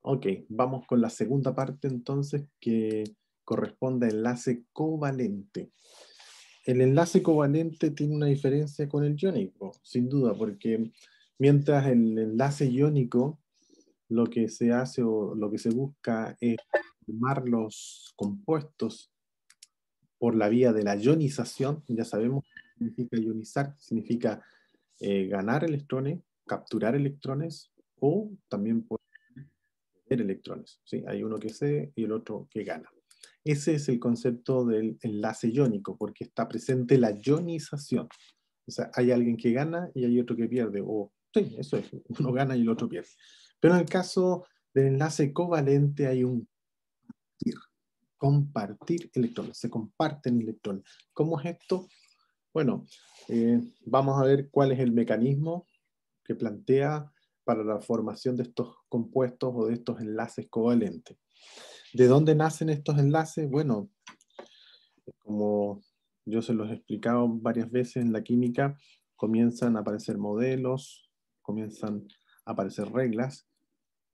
Ok, vamos con la segunda parte entonces que corresponde a enlace covalente. El enlace covalente tiene una diferencia con el iónico, sin duda, porque mientras el enlace iónico lo que se hace o lo que se busca es formar los compuestos por la vía de la ionización, ya sabemos qué significa ionizar, significa ganar electrones, capturar electrones o también electrones, ¿sí? Hay uno que cede y el otro que gana. Ese es el concepto del enlace iónico, porque está presente la ionización. O sea, hay alguien que gana y hay otro que pierde. O, sí, eso es, uno gana y el otro pierde. Pero en el caso del enlace covalente hay un compartir electrones, se comparten electrones. ¿Cómo es esto? Bueno, vamos a ver cuál es el mecanismo que plantea para la formación de estos compuestos o de estos enlaces covalentes. ¿De dónde nacen estos enlaces? Bueno, como yo se los he explicado varias veces en la química, comienzan a aparecer modelos, comienzan a aparecer reglas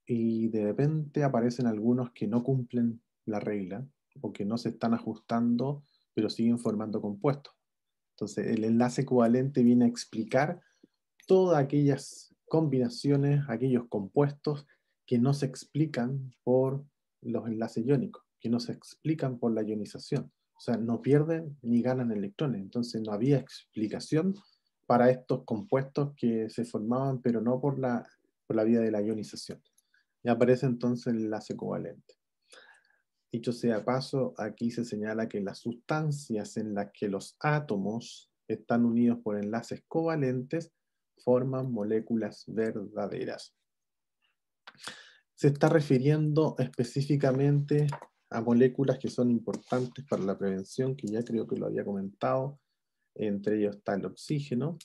y de repente aparecen algunos que no cumplen la regla o que no se están ajustando, pero siguen formando compuestos. Entonces, el enlace covalente viene a explicar todas aquellas combinaciones, aquellos compuestos que no se explican por los enlaces iónicos, que no se explican por la ionización. O sea, no pierden ni ganan electrones. Entonces no había explicación para estos compuestos que se formaban, pero no por la vía de la ionización. Y aparece entonces el enlace covalente. Dicho sea paso, aquí se señala que las sustancias en las que los átomos están unidos por enlaces covalentes forman moléculas verdaderas. Se está refiriendo específicamente a moléculas que son importantes para la prevención, que ya creo que lo había comentado. Entre ellos está el oxígeno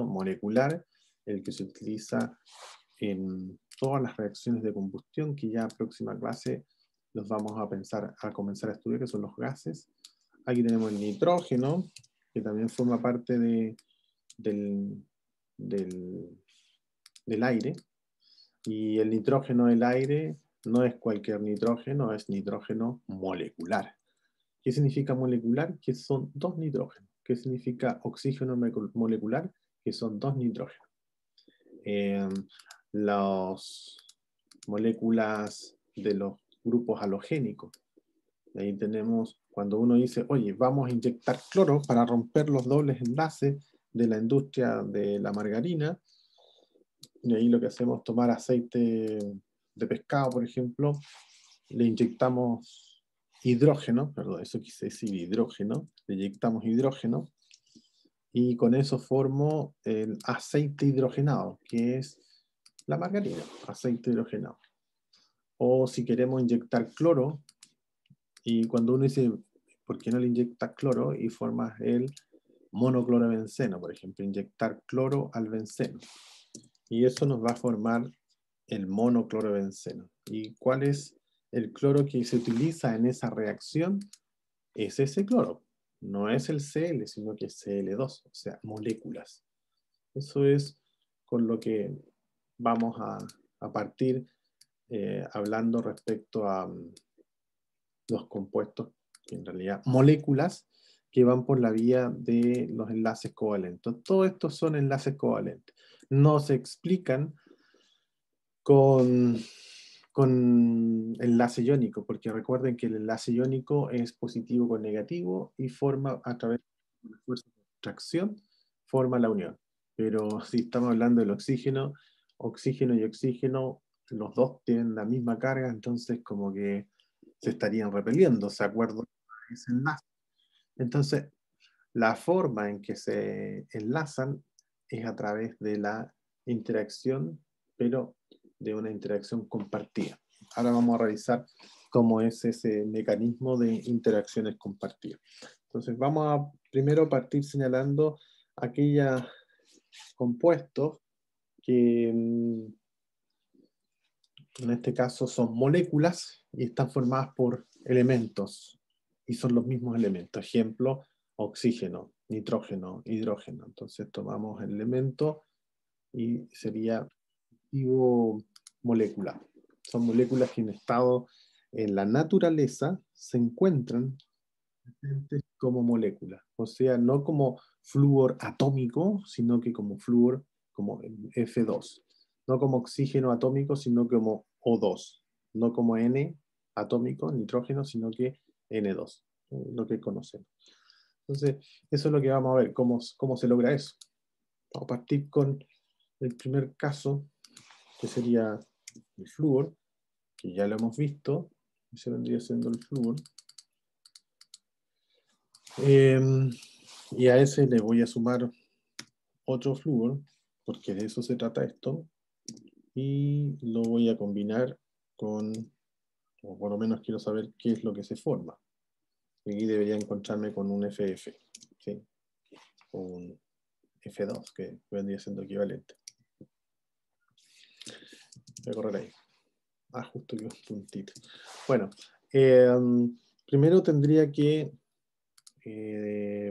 molecular, el que se utiliza en todas las reacciones de combustión, que ya en próxima clase los vamos a comenzar a estudiar, que son los gases. Aquí tenemos el nitrógeno, que también forma parte del, del, del aire. Y el nitrógeno del aire no es cualquier nitrógeno, es nitrógeno molecular. ¿Qué significa molecular? Que son dos nitrógenos. ¿Qué significa oxígeno molecular? Que son dos nitrógenos. Las moléculas de los grupos halogénicos. Ahí tenemos, cuando uno dice, oye, vamos a inyectar cloro para romper los dobles enlaces de la industria de la margarina, y ahí lo que hacemos es tomar aceite de pescado, por ejemplo, le inyectamos hidrógeno, perdón, eso quise decir hidrógeno, le inyectamos hidrógeno y con eso formo el aceite hidrogenado, que es la margarina, aceite hidrogenado. O si queremos inyectar cloro, y cuando uno dice, ¿por qué no le inyectas cloro? Y formas el monoclorobenceno, por ejemplo, inyectar cloro al benceno. Y eso nos va a formar el monoclorobenceno. ¿Y cuál es el cloro que se utiliza en esa reacción? Es ese cloro. No es el Cl, sino que es Cl2, o sea, moléculas. Eso es con lo que vamos a partir hablando respecto a los compuestos, que en realidad moléculas que van por la vía de los enlaces covalentes. Todos estos son enlaces covalentes. No se explican con, con enlace iónico, porque recuerden que el enlace iónico es positivo con negativo y forma a través de la fuerza de atracción, forma la unión. Pero si estamos hablando del oxígeno y oxígeno, los dos tienen la misma carga, entonces como que se estarían repeliendo, ¿se acuerdan? Ese enlace. Entonces, la forma en que se enlazan es a través de la interacción, pero de una interacción compartida. Ahora vamos a revisar cómo es ese mecanismo de interacciones compartidas. Entonces, vamos a primero partir señalando aquellos compuestos que en este caso son moléculas y están formadas por elementos y son los mismos elementos. Ejemplo, oxígeno, nitrógeno, hidrógeno. Entonces tomamos el elemento y sería activo molecular. Son moléculas que en estado en la naturaleza se encuentran como moléculas. O sea, no como flúor atómico, sino que como flúor, como F2. No como oxígeno atómico, sino como O2. No como N atómico, nitrógeno, sino que N2, lo que conocemos. Entonces, eso es lo que vamos a ver, cómo se logra eso. Vamos a partir con el primer caso, que sería el flúor, que ya lo hemos visto. Ese vendría siendo el flúor. Y a ese le voy a sumar otro flúor, porque de eso se trata esto, y lo voy a combinar con, o por lo menos quiero saber qué es lo que se forma. Aquí debería encontrarme con un FF, ¿sí? O un F2, que vendría siendo equivalente. Voy a correr ahí. Ah, justo que un puntito. Bueno, primero tendría que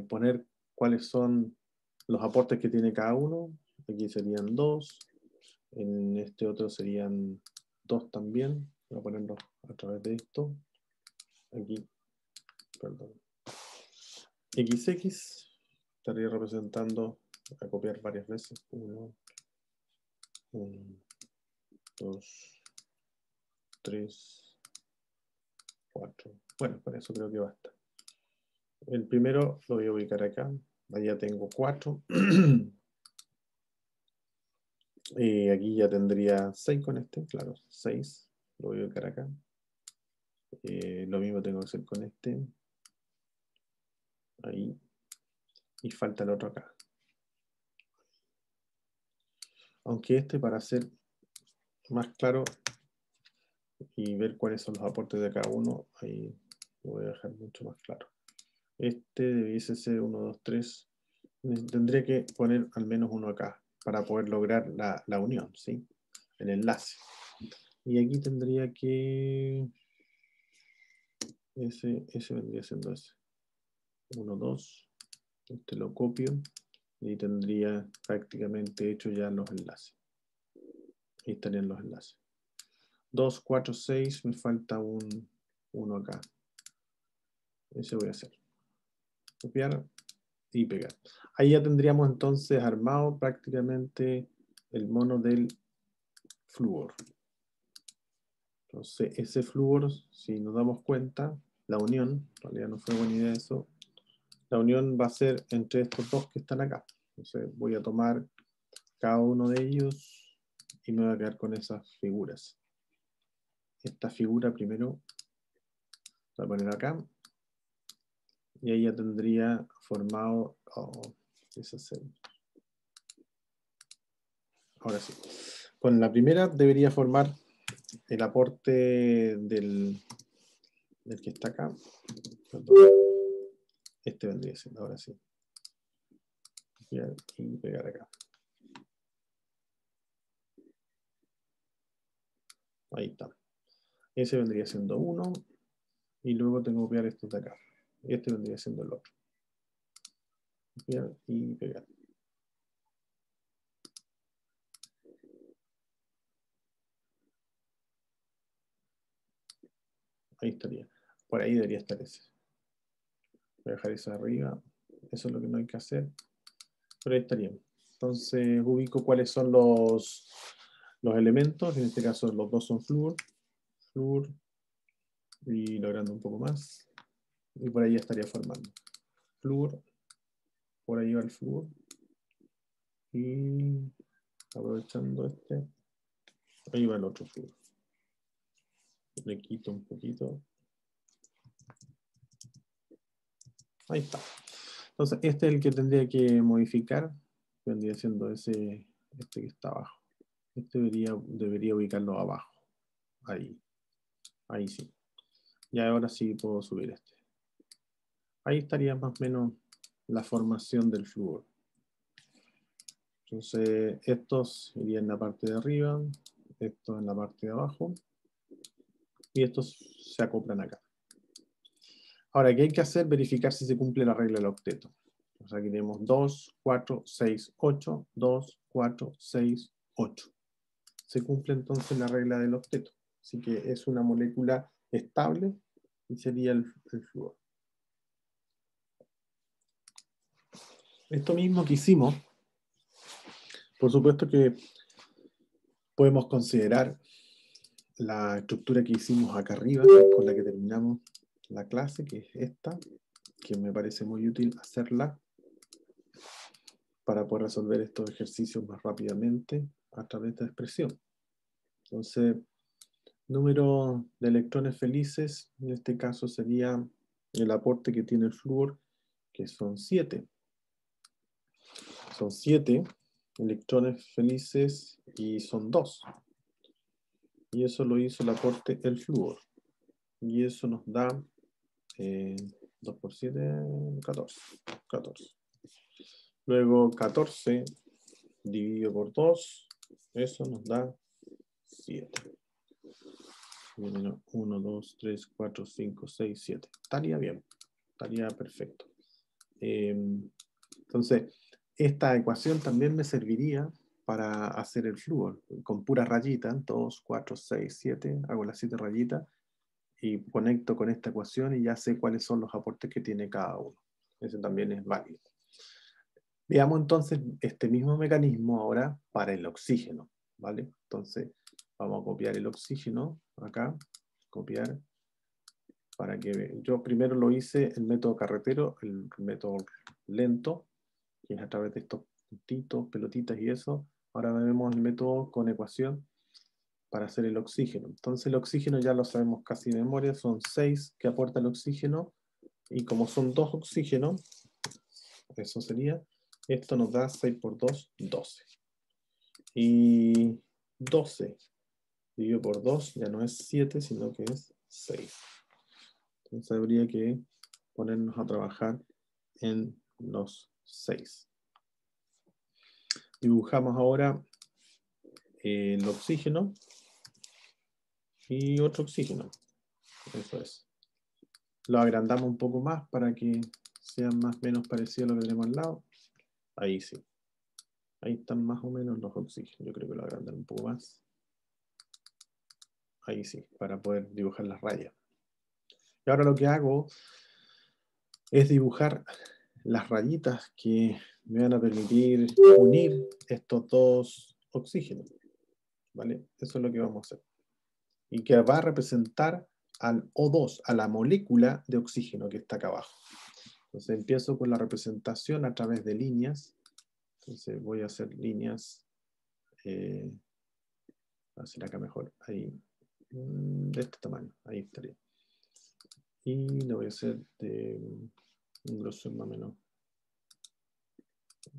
poner cuáles son los aportes que tiene cada uno. Aquí serían 2. En este otro serían 2 también. Voy a ponerlos a través de esto. Aquí, perdón. XX estaría representando, a copiar varias veces. 1, 2, 3, 4. Bueno, con eso creo que basta. El primero lo voy a ubicar acá. Allá tengo 4. Aquí ya tendría 6 con este, claro, 6. Lo voy a ubicar acá. Lo mismo tengo que hacer con este. Ahí. Y falta el otro acá. Aunque este, para ser más claro y ver cuáles son los aportes de cada uno, ahí lo voy a dejar mucho más claro. Este debiese ser 1, 2, 3. Tendría que poner al menos uno acá para poder lograr la unión, ¿sí? El enlace. Y aquí tendría que... Ese vendría siendo ese. 1, 2. Este lo copio y tendría prácticamente hecho ya los enlaces. Ahí estarían los enlaces. 2, 4, 6, me falta uno acá. Ese voy a hacer. Copiar y pegar. Ahí ya tendríamos entonces armado prácticamente el mono del flúor. Entonces, ese flúor, si nos damos cuenta, la unión, en realidad no fue buena idea eso, la unión va a ser entre estos dos que están acá. Entonces, voy a tomar cada uno de ellos y me voy a quedar con esas figuras. Esta figura primero la voy a poner acá. Y ahí ya tendría formado... Ahora sí. Con la primera debería formar el aporte del que está acá. Perdón. Este vendría siendo, ahora sí. Copiar y pegar acá. Ahí está. Ese vendría siendo 1. Y luego tengo que copiar estos de acá. Este vendría siendo el otro. Copiar y pegar. Ahí estaría. Por ahí debería estar ese. Voy a dejar eso arriba. Eso es lo que no hay que hacer. Pero ahí estaría. Entonces ubico cuáles son los elementos. En este caso los dos son flúor. Flúor. Y logrando un poco más. Y por ahí ya estaría formando. Flúor. Por ahí va el flúor. Y aprovechando este. Ahí va el otro flúor. Le quito un poquito. Ahí está. Entonces, este es el que tendría que modificar. Vendría siendo este que está abajo. Este debería ubicarlo abajo. Ahí. Ahí sí. Y ahora sí puedo subir este. Ahí estaría más o menos la formación del flúor. Entonces, estos irían en la parte de arriba, estos en la parte de abajo, y estos se acoplan acá. Ahora, ¿qué hay que hacer? Verificar si se cumple la regla del octeto. O sea, aquí tenemos 2, 4, 6, 8, 2, 4, 6, 8. Se cumple entonces la regla del octeto. Así que es una molécula estable y sería el flúor. Esto mismo que hicimos, por supuesto que podemos considerar la estructura que hicimos acá arriba, que es con la que terminamos la clase, que es esta, que me parece muy útil hacerla para poder resolver estos ejercicios más rápidamente a través de expresión. Entonces, número de electrones felices, en este caso sería el aporte que tiene el flúor, que son 7. Son 7 electrones felices y son 2. Y eso lo hizo el aporte el flúor. Y eso nos da 2 por 7, 14. 14. Luego 14 dividido por 2, eso nos da 7. 1, 2, 3, 4, 5, 6, 7. Estaría bien, estaría perfecto. Entonces, esta ecuación también me serviría para hacer el flúor, con pura rayita, 2, 4, 6, 7, hago las 7 rayitas y conecto con esta ecuación y ya sé cuáles son los aportes que tiene cada uno. Ese también es válido. Veamos entonces este mismo mecanismo ahora para el oxígeno, ¿vale? Entonces, vamos a copiar el oxígeno acá, copiar, para que yo primero lo hice el método carretero, el método lento, que es a través de estos puntitos, pelotitas y eso. Ahora vemos el método con ecuación para hacer el oxígeno. Entonces el oxígeno ya lo sabemos casi de memoria, son 6 que aporta el oxígeno, y como son 2 oxígenos, eso sería, esto nos da 6 por 2, 12. Y 12 dividido por 2 ya no es 7, sino que es 6. Entonces habría que ponernos a trabajar en los 6. Dibujamos ahora el oxígeno y otro oxígeno. Eso es. Lo agrandamos un poco más para que sea más o menos parecido a lo que tenemos al lado. Ahí sí. Ahí están más o menos los oxígenos. Yo creo que lo agrandar un poco más. Ahí sí, para poder dibujar las rayas. Y ahora lo que hago es dibujar las rayitas que me van a permitir unir estos dos oxígenos. ¿Vale? Eso es lo que vamos a hacer. Y que va a representar al O2, a la molécula de oxígeno que está acá abajo. Entonces empiezo con la representación a través de líneas. Entonces voy a hacer líneas, voy a hacer acá mejor, ahí, de este tamaño, ahí estaría. Y lo voy a hacer de un grosor más o menos.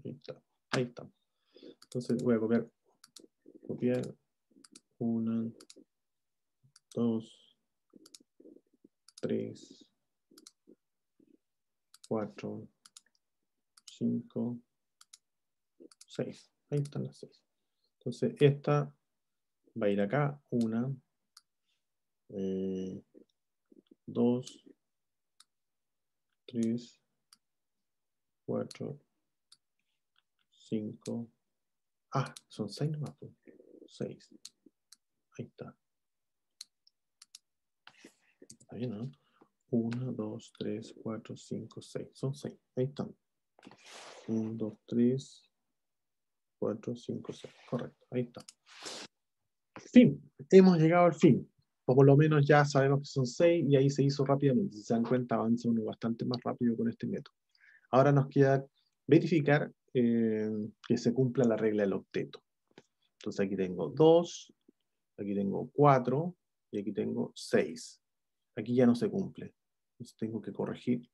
Ahí está, ahí está. Entonces voy a copiar 1, 2, 3, 4, 5, 6. Ahí están las 6. Entonces esta va a ir acá, 1, 2, 3, 4, 5. Ah, son 6 nomás. 6. Ahí está. Está bien, ¿no? 1, 2, 3, 4, 5, 6. Son 6. Ahí están. 1, 2, 3, 4, 5, 6. Correcto. Ahí está. Fin. Hemos llegado al fin. O por lo menos ya sabemos que son 6 y ahí se hizo rápidamente. Si se dan cuenta, avanza uno bastante más rápido con este método. Ahora nos queda verificar que se cumpla la regla del octeto. Entonces aquí tengo 2, aquí tengo 4 y aquí tengo 6. Aquí ya no se cumple. Entonces tengo que corregir,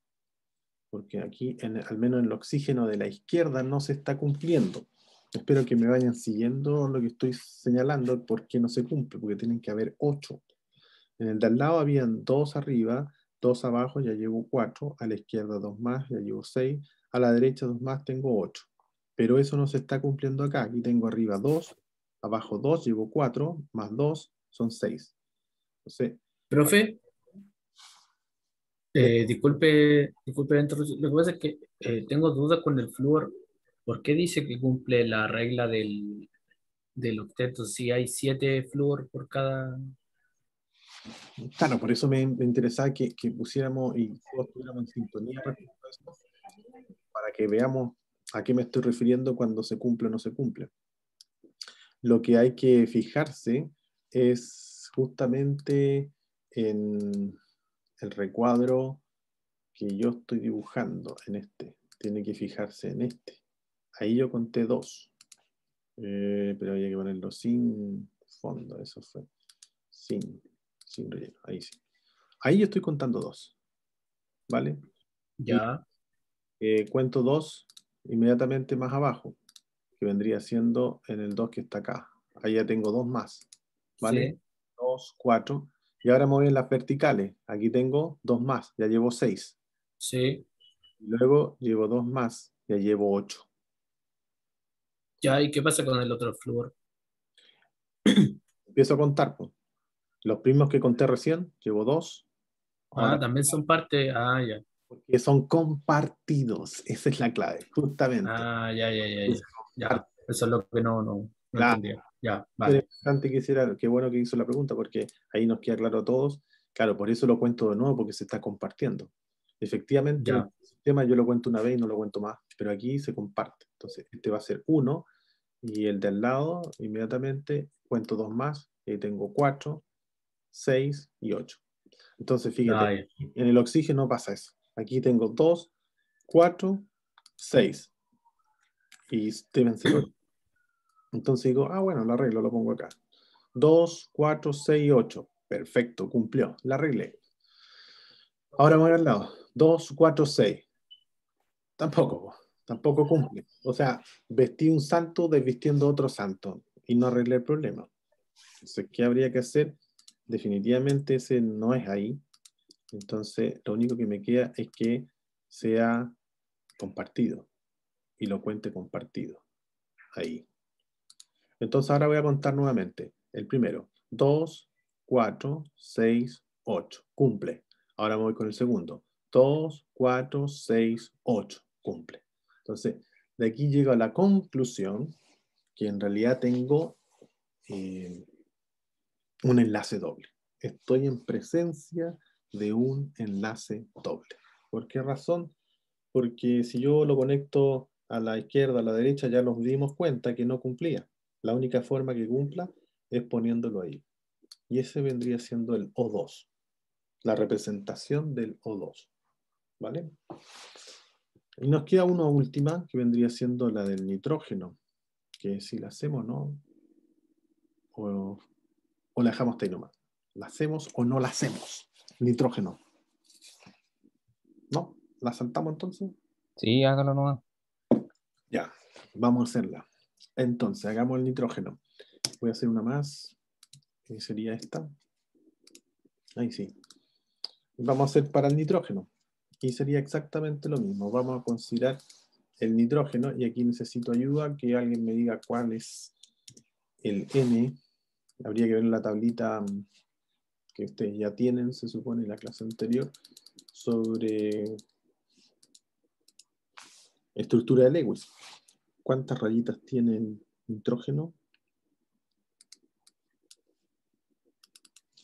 porque aquí, al menos en el oxígeno de la izquierda, no se está cumpliendo. Espero que me vayan siguiendo lo que estoy señalando, porque no se cumple, porque tienen que haber 8. En el de al lado habían 2 arriba, 2 abajo, ya llevo 4, a la izquierda 2 más, ya llevo 6, a la derecha 2 más, tengo 8. Pero eso no se está cumpliendo acá. Aquí tengo arriba 2, abajo 2, llevo 4, más 2, son 6. Entonces, Profe, es disculpe la interrupción. Lo que pasa es que tengo dudas con el flúor. ¿Por qué dice que cumple la regla del octeto si hay 7 flúor por cada? Claro, por eso me interesaba que pusiéramos y todos estuviéramos en sintonía respecto a eso, para que veamos a qué me estoy refiriendo cuando se cumple o no se cumple. Lo que hay que fijarse es justamente en el recuadro que yo estoy dibujando en este. Tiene que fijarse en este. Ahí yo conté 2. Pero había que ponerlo sin fondo. Eso fue. Sin relleno. Ahí sí. Ahí yo estoy contando 2. ¿Vale? Y Ya, cuento 2 inmediatamente más abajo, que vendría siendo en el 2 que está acá. Ahí ya tengo 2 más. ¿Vale? sí, 2, 4. Y ahora me voy en las verticales. Aquí tengo 2 más. Ya llevo 6. sí. Luego llevo 2 más. Ya llevo 8. Ya, ¿y qué pasa con el otro flúor? Empiezo a contar, pues. Los primos que conté recién, llevo 2. Ah, Ahora, también son parte. Ah, ya. porque son compartidos. Esa es la clave, justamente. Ah, ya, ya, ya, Que ya. se Ya, comparten. eso es lo que no Claro. entendía. Ya, Era vale. importante que hiciera, qué bueno que hizo la pregunta, porque ahí nos queda claro a todos. Claro, por eso lo cuento de nuevo, porque se está compartiendo. Efectivamente, en el Ya, sistema yo lo cuento una vez y no lo cuento más, pero aquí se comparte. Entonces, este va a ser 1 y el de al lado, inmediatamente, cuento 2 más, y ahí tengo 4, 6 y 8. Entonces, ah, fíjate, ya. en el oxígeno pasa eso. Aquí tengo 2, 4, 6 y deben ser 8. Entonces digo, bueno, lo arreglo, lo pongo acá. 2, 4, 6, 8. Perfecto, cumplió, la arreglé. Ahora me voy al lado. 2, 4, 6. Tampoco, tampoco cumple. O sea, vestí un santo desvistiendo otro santo y no arreglé el problema. Entonces, ¿qué habría que hacer? Definitivamente ese no es ahí. Entonces, lo único que me queda es que sea compartido y lo cuente compartido. Ahí. Entonces, ahora voy a contar nuevamente. El primero, 2, 4, 6, 8. Cumple. Ahora me voy con el segundo. 2, 4, 6, 8. Cumple. Entonces, de aquí llego a la conclusión que en realidad tengo eh, un enlace doble. Estoy en presencia de un enlace doble. ¿Por qué razón? Porque si yo lo conecto a la izquierda, a la derecha, ya nos dimos cuenta que no cumplía. La única forma que cumpla es poniéndolo ahí. Y ese vendría siendo el O2, la representación del O2. ¿Vale? Y nos queda una última que vendría siendo la del nitrógeno, que si la hacemos, ¿no? O la dejamos ahí nomás. ¿La hacemos o no la hacemos? Nitrógeno. ¿No? ¿La saltamos entonces? Sí, hágalo nomás. Ya, vamos a hacerla. Entonces, hagamos el nitrógeno. Voy a hacer una más, que sería esta. Ahí sí. Vamos a hacer para el nitrógeno. Y sería exactamente lo mismo. Vamos a considerar el nitrógeno y aquí necesito ayuda, que alguien me diga cuál es el N. Habría que ver en la tablita que ustedes ya tienen, se supone, en la clase anterior, sobre estructura de Lewis. ¿Cuántas rayitas tiene el nitrógeno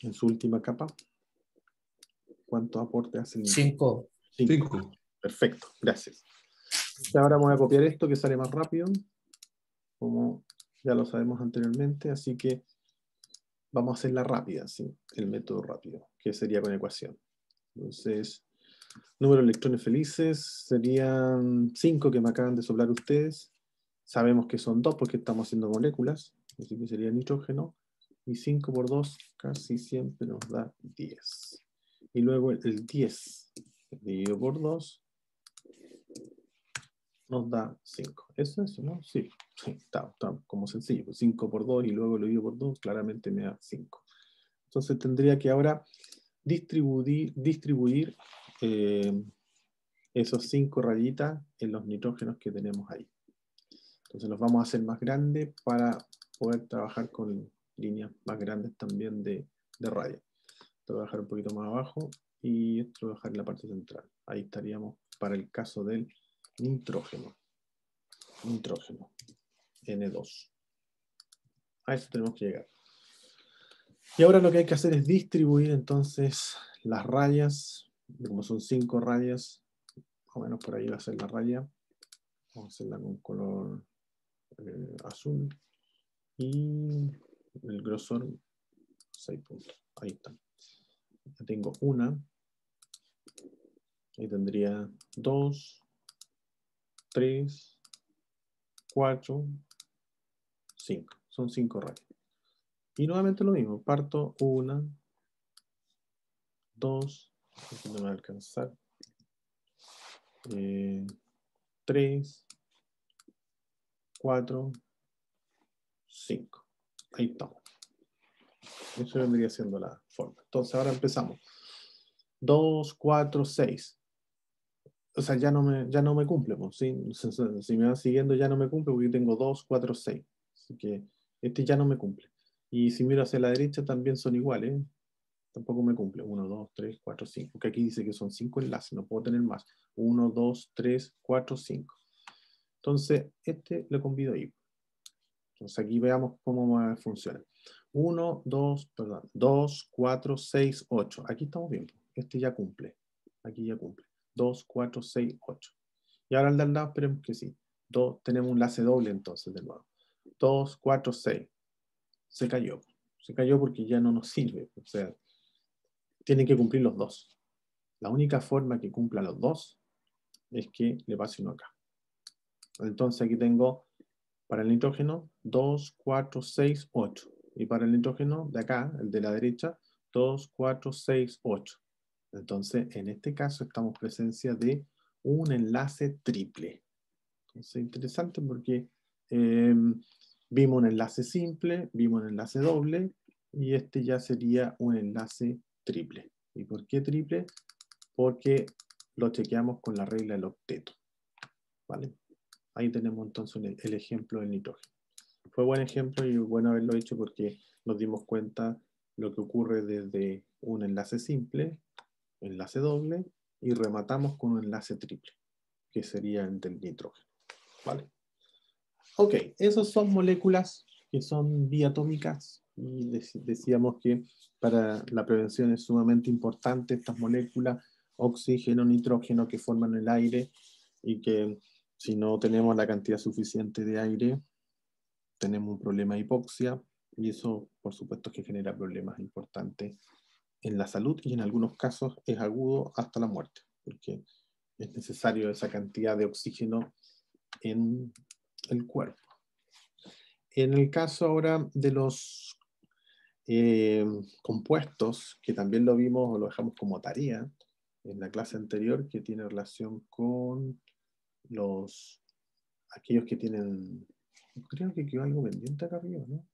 en su última capa? ¿Cuántos aportes hace el nitrógeno? 5. 5. 5. Perfecto, gracias. Y ahora voy a copiar esto que sale más rápido, como ya lo sabemos anteriormente, así que vamos a hacerla rápida, ¿sí? El método rápido, que sería con ecuación. Entonces, número de electrones felices serían 5 que me acaban de soplar ustedes. Sabemos que son 2 porque estamos haciendo moléculas, así que sería nitrógeno. Y 5 por 2 casi siempre nos da 10. Y luego el 10 dividido por 2 nos da 5. ¿Eso es eso, no? Sí, está como sencillo. 5 por 2 y luego lo divido por 2, claramente me da 5. Entonces tendría que ahora distribuir esos 5 rayitas en los nitrógenos que tenemos ahí. Entonces los vamos a hacer más grandes para poder trabajar con líneas más grandes también de raya. Esto lo voy a dejar un poquito más abajo y esto lo voy a dejar en la parte central. Ahí estaríamos para el caso del nitrógeno. Nitrógeno, N2. A eso tenemos que llegar. Y ahora lo que hay que hacer es distribuir entonces las rayas, como son 5 rayas, más o menos por ahí va a ser la raya. Vamos a hacerla con color azul. Y el grosor, 6 puntos. Ahí está. Ya tengo una. Ahí tendría 2, 3, 4, 5. Son 5 rayas. Y nuevamente lo mismo. Parto 1, 2, aquí no me va a alcanzar. 3, 4, 5. Ahí estamos. Eso vendría siendo la forma. Entonces ahora empezamos. 2, 4, 6. O sea, ya no me cumple. Pues, ¿sí? Si me van siguiendo ya no me cumple porque tengo 2, 4, 6. Así que este ya no me cumple. Y si miro hacia la derecha también son iguales. Tampoco me cumple. 1, 2, 3, 4, 5. Porque aquí dice que son 5 enlaces. No puedo tener más. 1, 2, 3, 4, 5. Entonces, este lo convido ahí. Entonces aquí veamos cómo funciona. 1, 2, perdón, 2, 4, 6, 8. Aquí estamos bien. Este ya cumple. Aquí ya cumple. 2, 4, 6, 8. Y ahora el de al lado, esperemos que sí. Tenemos un enlace doble entonces de nuevo. 2, 4, 6. Se cayó. Se cayó porque ya no nos sirve. O sea, tienen que cumplir los dos. La única forma que cumpla los dos es que le pase uno acá. Entonces aquí tengo para el nitrógeno 2, 4, 6, 8. Y para el nitrógeno de acá, el de la derecha, 2, 4, 6, 8. Entonces, en este caso estamos en presencia de un enlace triple. Entonces, interesante porque vimos un enlace simple, vimos un enlace doble, y este ya sería un enlace triple. ¿Y por qué triple? Porque lo chequeamos con la regla del octeto. ¿Vale? Ahí tenemos entonces el ejemplo del nitrógeno. Fue buen ejemplo y bueno haberlo hecho porque nos dimos cuenta lo que ocurre desde un enlace simple, enlace doble, y rematamos con un enlace triple, que sería el del nitrógeno. ¿Vale? Ok, esas son moléculas que son diatómicas y decíamos que para la prevención es sumamente importante estas moléculas, oxígeno, nitrógeno que forman el aire y que si no tenemos la cantidad suficiente de aire, tenemos un problema de hipoxia y eso por supuesto que genera problemas importantes en la salud y en algunos casos es agudo hasta la muerte, porque es necesario esa cantidad de oxígeno en el cuerpo. En el caso ahora de los compuestos, que también lo vimos o lo dejamos como tarea en la clase anterior, que tiene relación con aquellos que tienen, creo que quedó algo pendiente acá arriba, ¿no?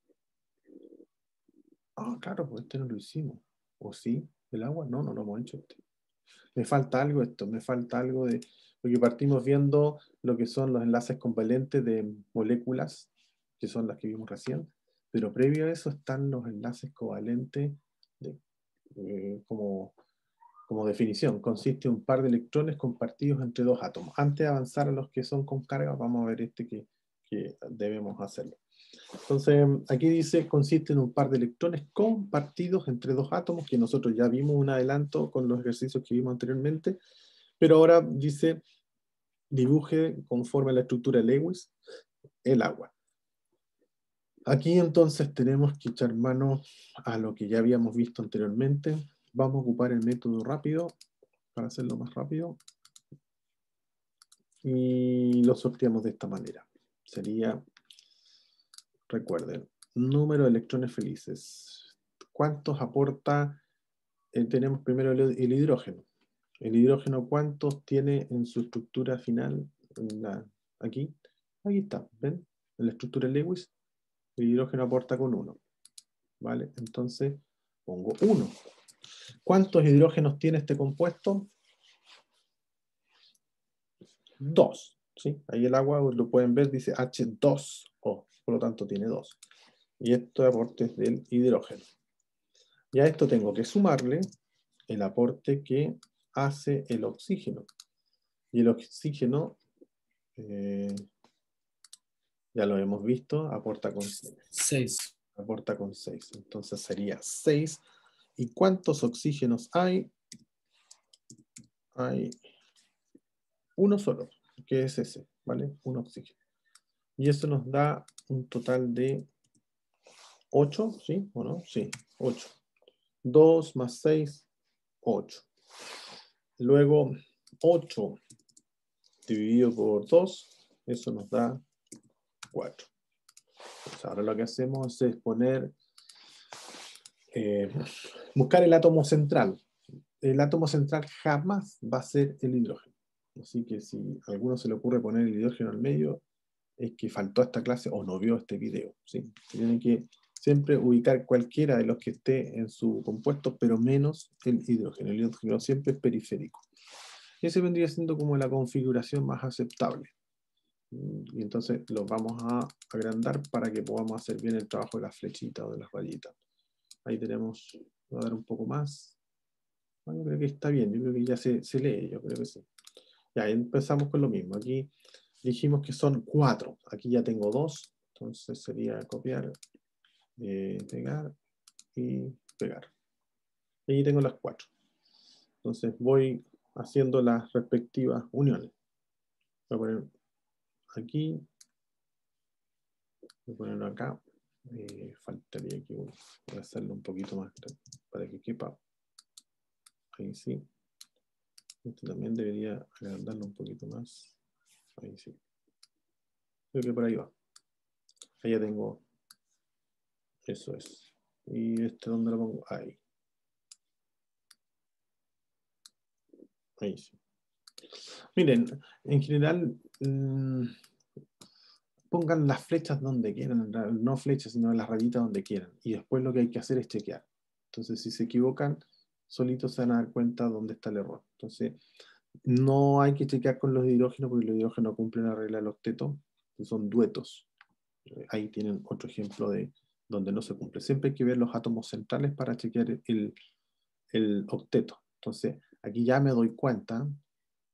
Ah, claro, pues este no lo hicimos. ¿O sí? ¿El agua? No, no lo hemos hecho este. Me falta algo esto, me falta algo de... Porque partimos viendo lo que son los enlaces covalentes de moléculas, que son las que vimos recién, pero previo a eso están los enlaces covalentes de, como definición. Consiste en un par de electrones compartidos entre dos átomos. Antes de avanzar a los que son con carga, vamos a ver este que debemos hacerlo. Entonces, aquí dice, consiste en un par de electrones compartidos entre dos átomos, que nosotros ya vimos un adelanto con los ejercicios que vimos anteriormente, pero ahora dice, dibuje conforme a la estructura de Lewis el agua. Aquí entonces tenemos que echar mano a lo que ya habíamos visto anteriormente. Vamos a ocupar el método rápido para hacerlo más rápido. Y lo sorteamos de esta manera. Sería, recuerden, número de electrones felices. ¿Cuántos aporta? Tenemos primero el hidrógeno. El hidrógeno, ¿cuántos tiene en su estructura final? Aquí. Aquí está, ¿ven? En la estructura de Lewis, el hidrógeno aporta con 1. ¿Vale? Entonces, pongo 1. ¿Cuántos hidrógenos tiene este compuesto? 2. ¿Sí? Ahí el agua, lo pueden ver, dice H2O. Por lo tanto, tiene 2. Y esto es aporte del hidrógeno. Y a esto tengo que sumarle el aporte que hace el oxígeno. Y el oxígeno, ya lo hemos visto, aporta con 6. aporta con 6. Entonces sería 6. ¿Y cuántos oxígenos hay? Hay uno solo, que es ese, ¿vale? Un oxígeno. Y eso nos da un total de 8, ¿sí? ¿O no? Sí, 8. 2 más 6, 8. Luego, 8 dividido por 2, eso nos da 4. Pues ahora lo que hacemos es poner, buscar el átomo central. El átomo central jamás va a ser el hidrógeno. Así que si a alguno se le ocurre poner el hidrógeno al medio, es que faltó a esta clase o no vio este video, ¿sí? Tienen que siempre ubicar cualquiera de los que esté en su compuesto, pero menos el hidrógeno. El hidrógeno siempre es periférico. Ese vendría siendo como la configuración más aceptable. Y entonces los vamos a agrandar para que podamos hacer bien el trabajo de las flechitas o de las rayitas. Ahí tenemos, voy a dar un poco más. Yo creo que está bien, yo creo que ya se lee, yo creo que sí. Ya empezamos con lo mismo. Aquí dijimos que son 4. Aquí ya tengo 2. Entonces sería copiar, pegar y pegar. Y ahí tengo las 4. Entonces voy haciendo las respectivas uniones. Voy a poner aquí. Voy a ponerlo acá. Faltaría aquí uno. Voy a hacerlo un poquito más para que quepa. Ahí sí. Esto también debería agrandarlo un poquito más. Ahí sí. Creo que por ahí va. Ahí ya tengo. Eso es. ¿Y este dónde lo pongo? Ahí. Ahí sí. Miren, en general, pongan las flechas donde quieran, no flechas, sino las rayitas donde quieran. Y después lo que hay que hacer es chequear. Entonces, si se equivocan, solitos se van a dar cuenta dónde está el error. Entonces, no hay que chequear con los hidrógenos porque los hidrógenos cumplen la regla del octeto, que son duetos. Ahí tienen otro ejemplo de donde no se cumple. Siempre hay que ver los átomos centrales para chequear el octeto. Entonces, aquí ya me doy cuenta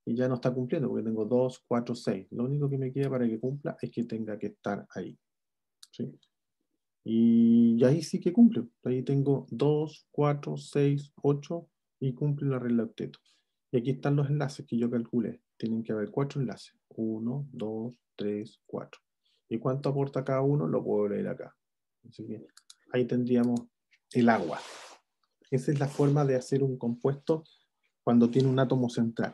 y ya no está cumpliendo porque tengo 2, 4, 6. Lo único que me queda para que cumpla es que tenga que estar ahí. ¿Sí? Y ahí sí que cumple. Ahí tengo 2, 4, 6, 8 y cumple la regla de octeto. Y aquí están los enlaces que yo calculé. Tienen que haber 4 enlaces. 1, 2, 3, 4. ¿Y cuánto aporta cada uno? Lo puedo leer acá. Así que ahí tendríamos el agua. Esa es la forma de hacer un compuesto cuando tiene un átomo central.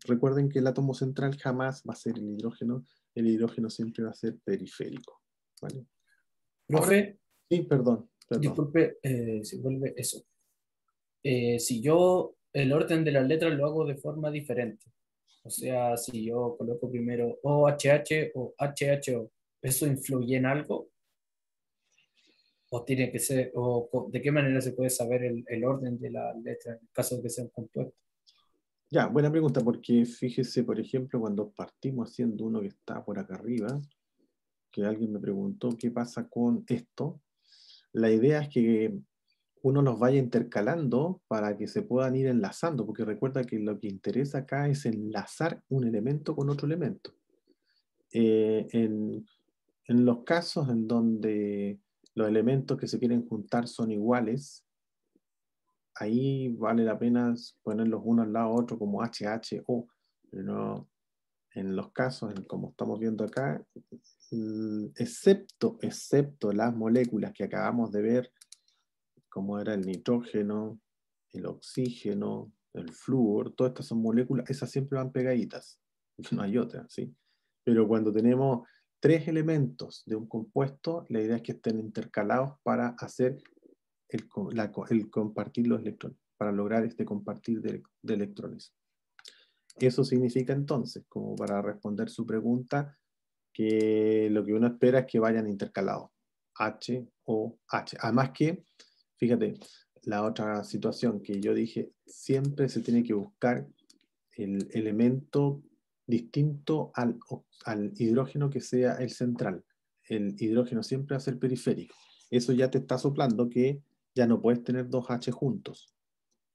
Recuerden que el átomo central jamás va a ser el hidrógeno siempre va a ser periférico. ¿Vale? Ahora, Profe, sí, perdón. disculpe si vuelve eso. Si yo el orden de las letras lo hago de forma diferente, o sea, si yo coloco primero OHH o HHO, ¿eso influye en algo? ¿O tiene que ser, de qué manera se puede saber el orden de las letras en el caso de que sean compuestos? Ya, buena pregunta, porque fíjese, por ejemplo, cuando partimos haciendo uno que está por acá arriba, que alguien me preguntó qué pasa con esto, la idea es que uno los vaya intercalando para que se puedan ir enlazando, porque recuerda que lo que interesa acá es enlazar un elemento con otro elemento. Eh, en, en los casos en donde los elementos que se quieren juntar son iguales, ahí vale la pena ponerlos uno al lado de otro como HHO, pero no en los casos, como estamos viendo acá, excepto las moléculas que acabamos de ver, como era el nitrógeno, el oxígeno, el flúor, todas estas son moléculas, esas siempre van pegaditas, no hay otras, ¿sí? Pero cuando tenemos tres elementos de un compuesto, la idea es que estén intercalados para hacer el compartir los electrones, para lograr este compartir de electrones. Eso significa entonces, como para responder su pregunta, que lo que uno espera es que vayan intercalados. H o H. Además que, fíjate, la otra situación que yo dije, siempre se tiene que buscar el elemento distinto al hidrógeno que sea el central. El hidrógeno siempre va a ser periférico. Eso ya te está soplando que ya no puedes tener dos H juntos,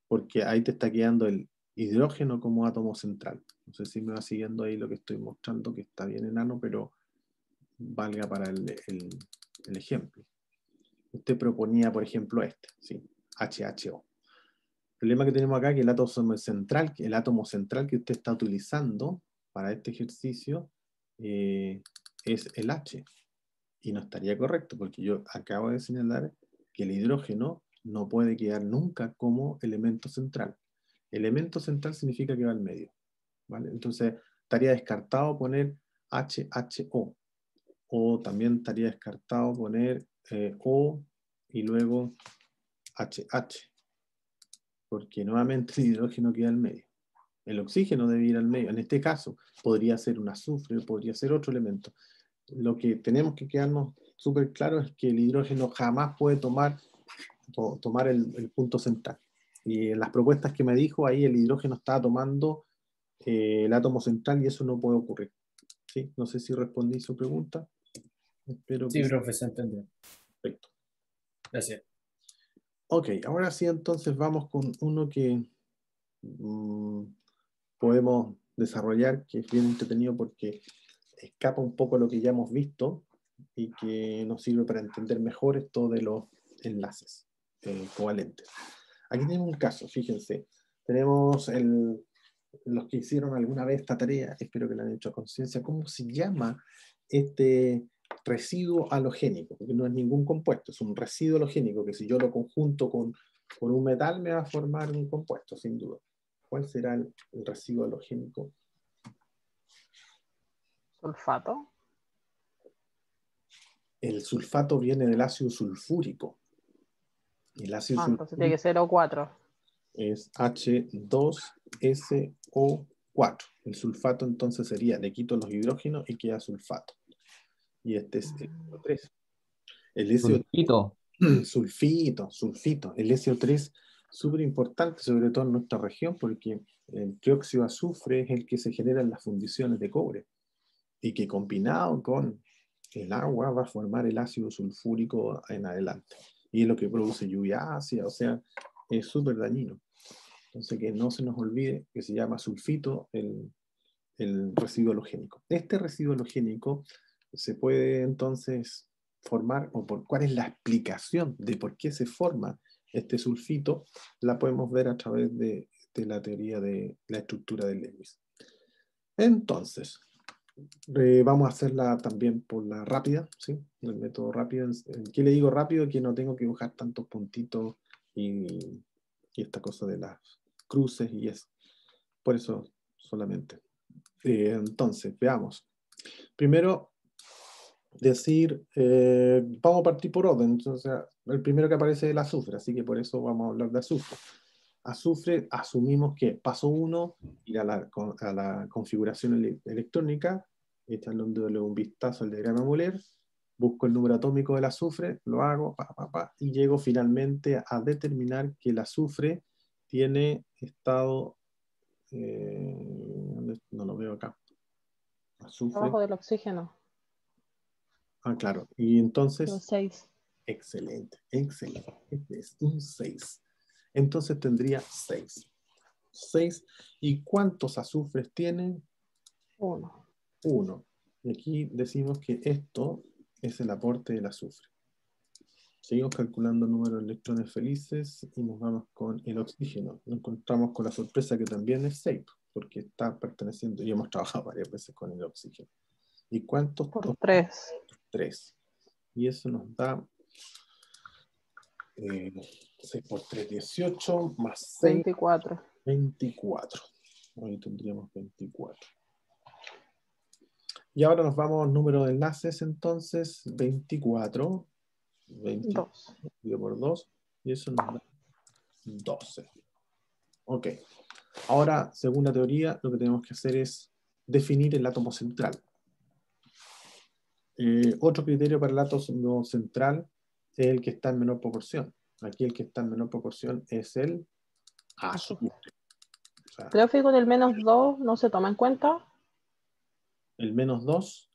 porque ahí te está quedando el hidrógeno como átomo central. No sé si me va siguiendo ahí lo que estoy mostrando, que está bien enano, pero valga para el ejemplo. usted proponía, por ejemplo, este, ¿sí? HHO. El problema que tenemos acá es que el átomo central que usted está utilizando para este ejercicio es el H. Y no estaría correcto, porque yo acabo de señalar que el hidrógeno no puede quedar nunca como elemento central. Elemento central significa que va al medio, ¿vale? Entonces, estaría descartado poner HHO. O también estaría descartado poner O y luego HH. Porque nuevamente el hidrógeno queda al medio. El oxígeno debe ir al medio. En este caso, podría ser un azufre, podría ser otro elemento. Lo que tenemos que quedarnos súper claro es que el hidrógeno jamás puede tomar el punto central. Y en las propuestas que me dijo, ahí el hidrógeno estaba tomando el átomo central y eso no puede ocurrir. ¿Sí? No sé si respondí su pregunta. Espero Sí, que sí. profe, se entendió. Perfecto. Gracias. Ok, ahora sí entonces vamos con uno que podemos desarrollar, que es bien entretenido porque escapa un poco a lo que ya hemos visto y que nos sirve para entender mejor esto de los enlaces covalentes. Aquí tenemos un caso, fíjense. Tenemos los que hicieron alguna vez esta tarea, espero que la han hecho a conciencia, ¿cómo se llama este residuo halogénico? Porque no es ningún compuesto, es un residuo halogénico que si yo lo conjunto con un metal me va a formar un compuesto, sin duda. ¿Cuál será el residuo halogénico? Sulfato. El sulfato viene del ácido sulfúrico. El ácido Entonces tiene que sulfúrico ser O4. es H2SO4. El sulfato entonces sería, le quito los hidrógenos y queda sulfato. Y este es el SO3. El Sulfito. sulfito. El SO3, súper importante, sobre todo en nuestra región, porque el dióxido de azufre es el que se genera en las fundiciones de cobre y que combinado con el agua va a formar el ácido sulfúrico en adelante. Y es lo que produce lluvia ácida, o sea, es súper dañino. Entonces, que no se nos olvide que se llama sulfito el residuo halogénico. Este residuo halogénico se puede entonces formar, o por cuál es la explicación de por qué se forma este sulfito, la podemos ver a través de la teoría de la estructura de Lewis. Entonces, vamos a hacerla también por la rápida, ¿sí? El método rápido. ¿Qué le digo rápido? Que no tengo que dibujar tantos puntitos y esta cosa de las cruces y eso. Por eso solamente. Entonces, veamos. Primero, decir, vamos a partir por orden. Entonces, el primero que aparece es el azufre, así que por eso vamos a hablar de azufre. Azufre, asumimos que paso 1, ir a la configuración electrónica, echarle un vistazo al diagrama moler, busco el número atómico del azufre, lo hago, y llego finalmente a determinar que el azufre tiene estado, no lo veo acá, azufre, Abajo del oxígeno. claro, y entonces, 6. excelente, excelente, este es un 6. Entonces tendría 6. 6. ¿Y cuántos azufres tiene? 1. 1. Y aquí decimos que esto es el aporte del azufre. Seguimos calculando el número de electrones felices y nos vamos con el oxígeno. Nos encontramos con la sorpresa que también es 6, porque está perteneciendo, y hemos trabajado varias veces con el oxígeno. ¿Y cuántos? Por 3. 3. Y eso nos da 6 por 3, 18, más 6, 24. 24. Hoy tendríamos 24. Y ahora nos vamos al número de enlaces, entonces, 24. 2. Dividido por 2. Y eso nos da 12. Ok. Ahora, según la teoría, lo que tenemos que hacer es definir el átomo central. Otro criterio para el átomo central es el que está en menor proporción. Aquí el que está en menor proporción es el azufre. O sea, Creo que con el -2 no se toma en cuenta. el -2,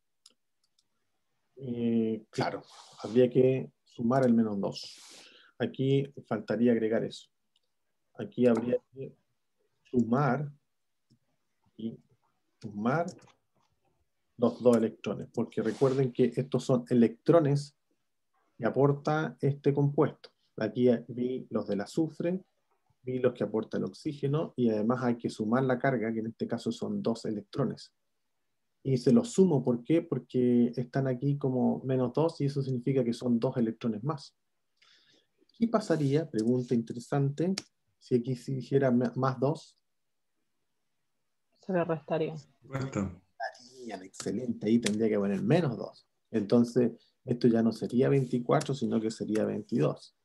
claro, habría que sumar el -2. Aquí faltaría agregar eso. Aquí habría que sumar los 2 electrones, porque recuerden que estos son electrones y aporta este compuesto. Aquí vi los del azufre, vi los que aporta el oxígeno, y además hay que sumar la carga, que en este caso son 2 electrones. Y se los sumo, ¿por qué? Porque están aquí como -2 y eso significa que son 2 electrones más. ¿Qué pasaría, pregunta interesante, si aquí se dijera +2? Se le restaría. Supuesto. Bien, excelente, ahí tendría que poner -2. Entonces, esto ya no sería 24, sino que sería 22.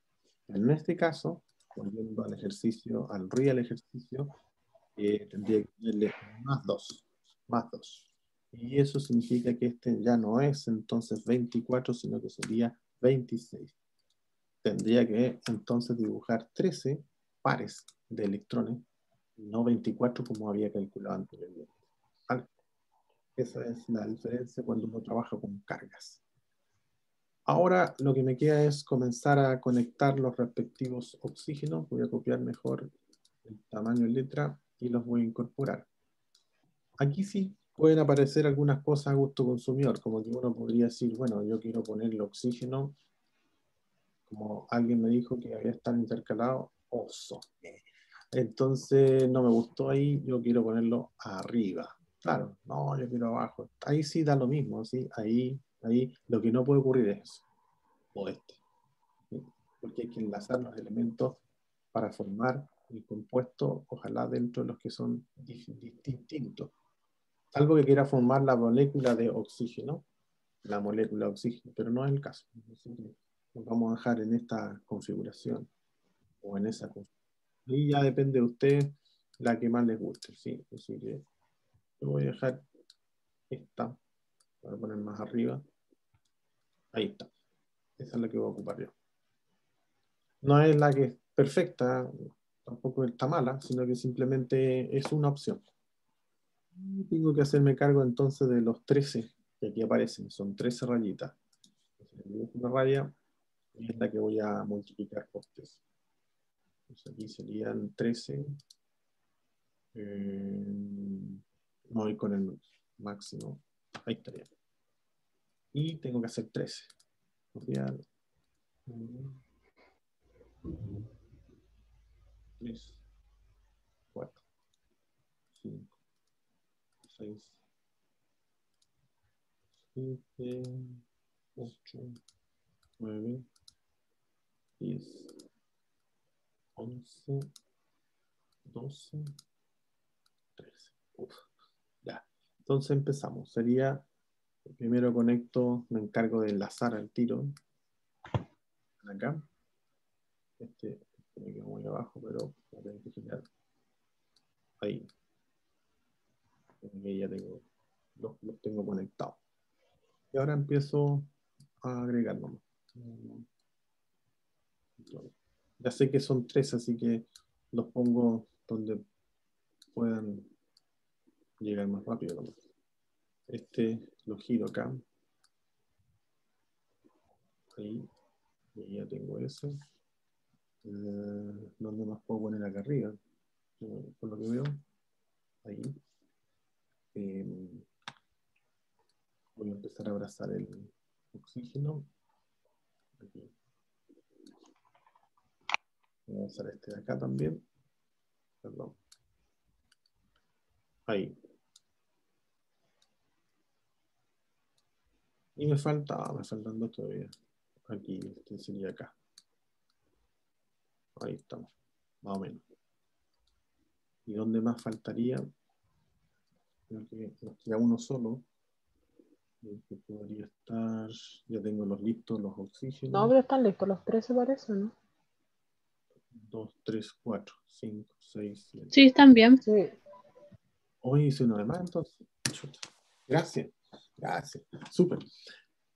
En este caso, volviendo al ejercicio, al real ejercicio, tendría que ponerle +2, +2. Y eso significa que este ya no es entonces 24, sino que sería 26. Tendría que entonces dibujar 13 pares de electrones, no 24 como había calculado anteriormente. ¿Vale? Esa es la diferencia cuando uno trabaja con cargas. Ahora lo que me queda es comenzar a conectar los respectivos oxígenos. Voy a copiar mejor el tamaño en letra y los voy a incorporar. Aquí sí pueden aparecer algunas cosas a gusto consumidor, como que uno podría decir, bueno, yo quiero poner el oxígeno, como alguien me dijo que había estado intercalado, oso. Entonces no me gustó ahí, yo quiero ponerlo arriba. Claro, no, yo quiero abajo. Ahí sí da lo mismo, ¿sí? Ahí, lo que no puede ocurrir es eso, o este. ¿Sí? Porque hay que enlazar los elementos para formar el compuesto, ojalá dentro de los que son distintos. Algo que quiera formar la molécula de oxígeno, pero no es el caso. Nos vamos a dejar en esta configuración o en esa configuración. Y ya depende de usted la que más les guste, ¿sí? Así que yo voy a dejar esta, voy a poner más arriba. Ahí está. Esa es la que voy a ocupar yo. No es la que es perfecta, tampoco está mala, sino que simplemente es una opción. Tengo que hacerme cargo entonces de los 13 que aquí aparecen. Son 13 rayitas. Una raya y es la que voy a multiplicar por 3. Entonces aquí serían 13. No voy con el máximo. Ahí estaría. Y tengo que hacer 13. Copiar. 3, 4, 5, 6, 7, 8, 9, 10, 11, 12, 13. Uf, ya. Entonces empezamos. Sería, primero conecto, me encargo de enlazar al tiro. Acá. Este me quedó muy abajo, pero voy a tener que girar. Ahí. Ya tengo, los tengo conectados. Y ahora empiezo a agregar nomás. Ya sé que son 3, así que los pongo donde puedan llegar más rápido nomás. Este lo giro acá. Ahí. Y ya tengo ese. ¿Dónde más puedo poner acá arriba? Por lo que veo. Ahí. Voy a empezar a abrazar el oxígeno. Aquí. Voy a usar este de acá también. Perdón. Ahí. Y me faltan dos todavía. Aquí, este sería acá. Ahí estamos. Más o menos. ¿Y dónde más faltaría? Creo que nos queda uno solo. Que podría estar. Ya tengo los listos, los No, oxígenos. pero están listos los 13 parece, ¿no? 2, 3, 4, 5, 6, 7. Sí, están bien. Sí. Hoy hice uno de más, entonces. Chuta. Gracias. Gracias. Súper.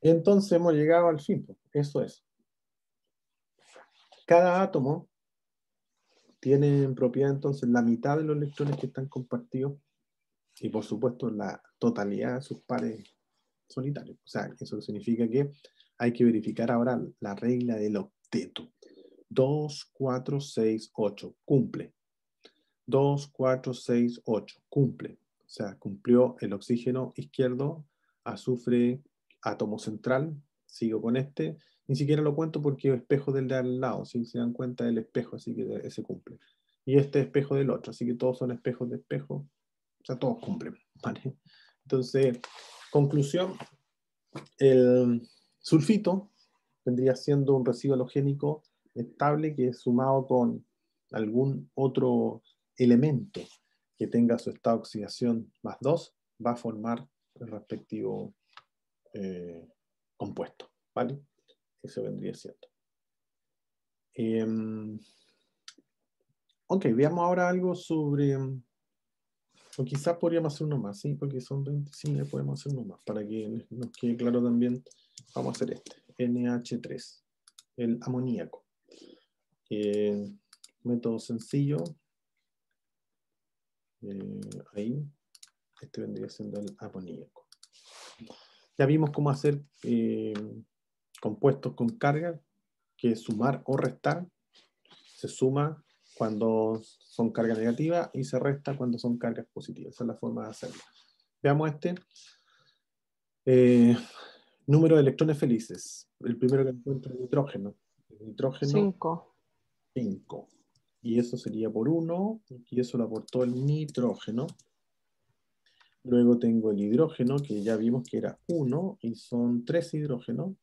Entonces hemos llegado al fin. Eso es. Cada átomo tiene en propiedad entonces la mitad de los electrones que están compartidos y por supuesto la totalidad de sus pares solitarios. O sea, eso significa que hay que verificar ahora la regla del octeto. 2, 4, 6, 8. Cumple. 2, 4, 6, 8. Cumple. O sea, cumplió el oxígeno izquierdo, azufre, átomo central. Sigo con este. Ni siquiera lo cuento porque es espejo del de al lado, si se dan cuenta del espejo, así que ese cumple. Y este espejo del otro, así que todos son espejos de espejo, o sea, todos cumplen, ¿vale? Entonces, conclusión, el sulfito vendría siendo un residuo halogénico estable que sumado con algún otro elemento que tenga su estado de oxidación más 2, va a formar el respectivo compuesto, ¿vale? Eso vendría siendo. Ok, veamos ahora algo sobre, o quizás podríamos hacer uno más, ¿sí? Porque son 20, sí, podemos hacer uno más, para que nos quede claro también. Vamos a hacer este, NH3, el amoníaco. Método sencillo. Ahí, este vendría siendo el amoníaco. Ya vimos cómo hacer compuestos con carga, que es sumar o restar. Se suma cuando son cargas negativas y se resta cuando son cargas positivas. Esa es la forma de hacerlo. Veamos este. Número de electrones felices. El primero que encuentro es nitrógeno. El nitrógeno, 5. 5. Y eso sería por 1, y eso lo aportó el nitrógeno. Luego tengo el hidrógeno, que ya vimos que era 1, y son 3 hidrógenos.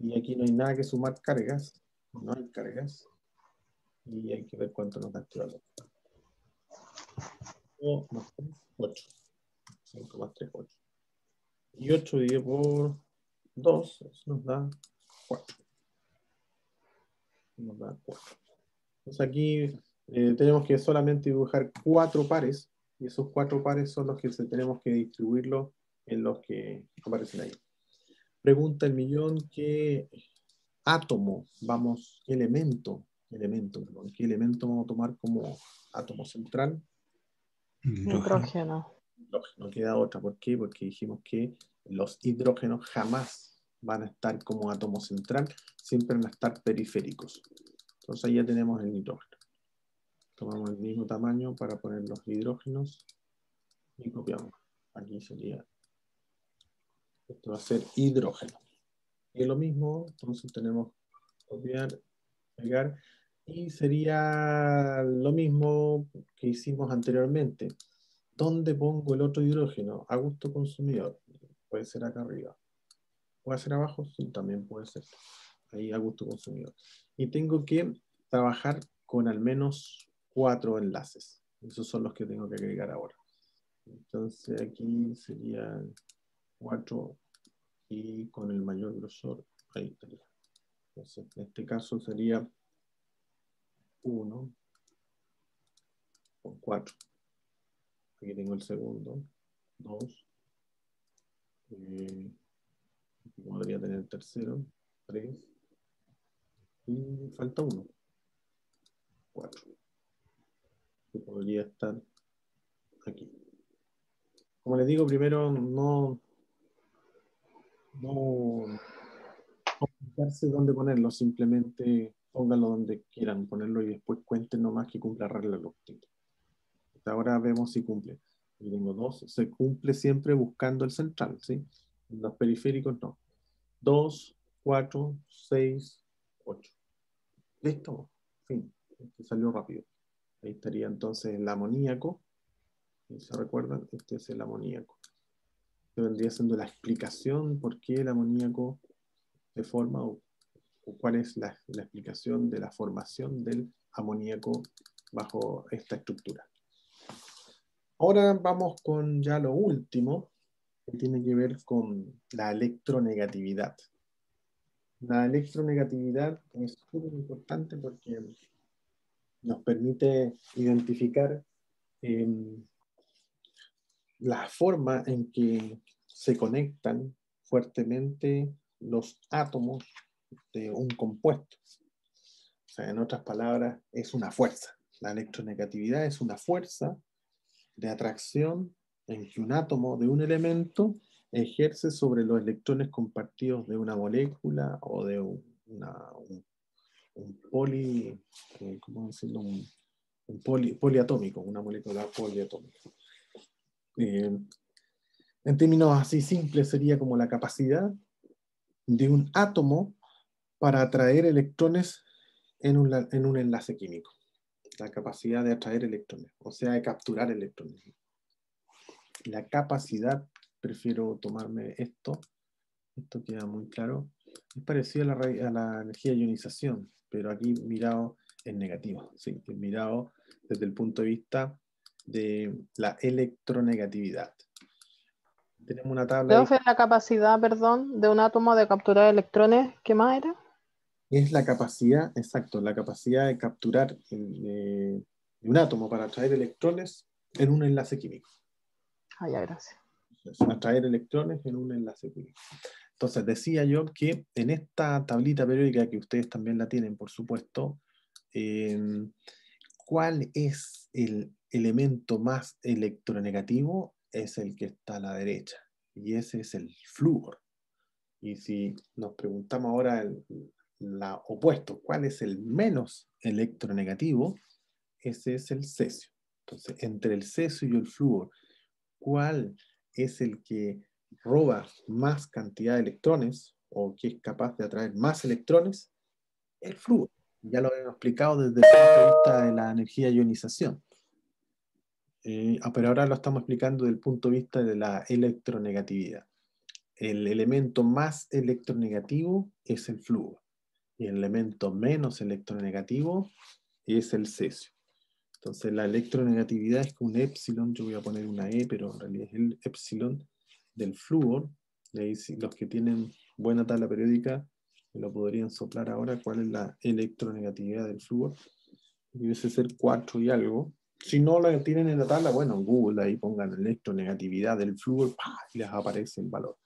Y aquí no hay nada que sumar cargas. No hay cargas. Y hay que ver cuánto nos da este valor. 5 más 3, 8. 5 más 3, 8. Y 8 dividido por 2, eso nos da 4. Nos da 4. Entonces aquí tenemos que solamente dibujar 4 pares, y esos 4 pares son los que tenemos que distribuirlos en los que aparecen ahí. Pregunta el millón, ¿qué átomo vamos, qué elemento, perdón, qué elemento vamos a tomar como átomo central? Nitrógeno. No queda otra. ¿Por qué? Porque dijimos que los hidrógenos jamás van a estar como átomo central, siempre van a estar periféricos. Entonces ahí ya tenemos el nitrógeno. Tomamos el mismo tamaño para poner los hidrógenos y copiamos. Aquí sería, esto va a ser hidrógeno. Y es lo mismo, entonces tenemos copiar, pegar, y sería lo mismo que hicimos anteriormente. ¿Dónde pongo el otro hidrógeno? A gusto consumidor. Puede ser acá arriba. ¿Puede ser abajo? Sí, también puede ser. Ahí a gusto consumidor. Y tengo que trabajar con al menos 4 enlaces. Esos son los que tengo que agregar ahora. Entonces aquí serían 4 y con el mayor grosor, ahí estaría. Entonces en este caso sería 1 con 4. Aquí tengo el segundo, 2. Podría tener el tercero, 3. Y falta 1, 4. Que podría estar aquí. Como les digo, primero no complicarse dónde ponerlo, simplemente pónganlo donde quieran ponerlo y después cuenten nomás que cumpla la regla de los octetos. Ahora vemos si cumple. Yo tengo 2, se cumple siempre buscando el central, ¿sí? Los periféricos no. 2, 4, 6, 8. Listo, fin. Este salió rápido. Ahí estaría entonces el amoníaco. ¿Se recuerdan? Este es el amoníaco. Este vendría siendo la explicación por qué el amoníaco se forma o cuál es la explicación de la formación del amoníaco bajo esta estructura. Ahora vamos con ya lo último, que tiene que ver con la electronegatividad. La electronegatividad es súper importante porque nos permite identificar la forma en que se conectan fuertemente los átomos de un compuesto. O sea, en otras palabras, es una fuerza. La electronegatividad es una fuerza de atracción en que un átomo de un elemento ejerce sobre los electrones compartidos de una molécula o de un poli, ¿cómo decirlo? Un poliatómico, una molécula poliatómica. En términos así simples sería como la capacidad de un átomo para atraer electrones en un enlace químico. La capacidad de atraer electrones, o sea, de capturar electrones. La capacidad, prefiero tomarme esto queda muy claro, es parecido a la energía de ionización, pero aquí mirado en negativo, ¿sí? Mirado desde el punto de vista de la electronegatividad. Tenemos una tabla ahí. Profe, la capacidad, perdón, de un átomo de capturar electrones, ¿qué más era? Es la capacidad, exacto, la capacidad de capturar un átomo para atraer electrones en un enlace químico. Ah, ya, gracias. Atraer electrones en un enlace químico. Entonces, decía yo que en esta tablita periódica, que ustedes también la tienen, por supuesto, ¿cuál es el elemento más electronegativo? Es el que está a la derecha, y ese es el flúor. Y si nos preguntamos ahora la opuesto, ¿cuál es el menos electronegativo? Ese es el cesio. Entonces, entre el cesio y el flúor, ¿cuál es el que roba más cantidad de electrones o que es capaz de atraer más electrones? El flúor. Ya lo hemos explicado desde el punto de vista de la energía de ionización. Pero ahora lo estamos explicando desde el punto de vista de la electronegatividad. El elemento más electronegativo es el flúor. Y el elemento menos electronegativo es el cesio. Entonces la electronegatividad es con un epsilon, yo voy a poner una E, pero en realidad es el epsilon del flúor. De ahí, los que tienen buena tabla periódica me lo podrían soplar ahora. ¿Cuál es la electronegatividad del flúor? Debe ser 4 y algo. Si no la tienen en la tabla, bueno, en Google ahí pongan electronegatividad del flúor, ¡pah!, y les aparece el valor.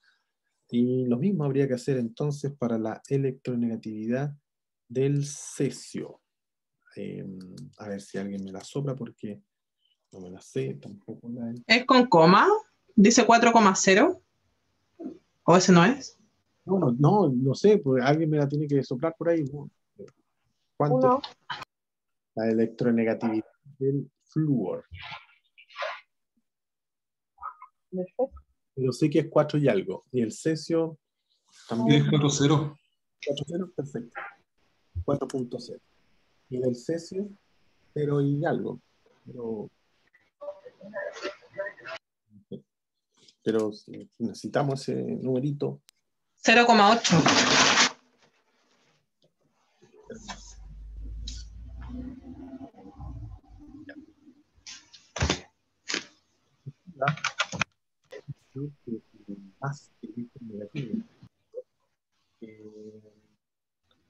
Y lo mismo habría que hacer entonces para la electronegatividad del cesio. A ver si alguien me la sopla porque no me la sé, tampoco la... ¿Es con coma? ¿Dice 4,0? ¿O ese no es? No sé, pues alguien me la tiene que soplar por ahí. ¿Cuánto es Uno. la electronegatividad del flúor? Perfecto. Yo sé que es 4 y algo. Y el cesio también. 4,0. 4,0, perfecto. 4,0. Y del cesio, 0 y algo. Pero necesitamos ese numerito. 0,8. Más negativo.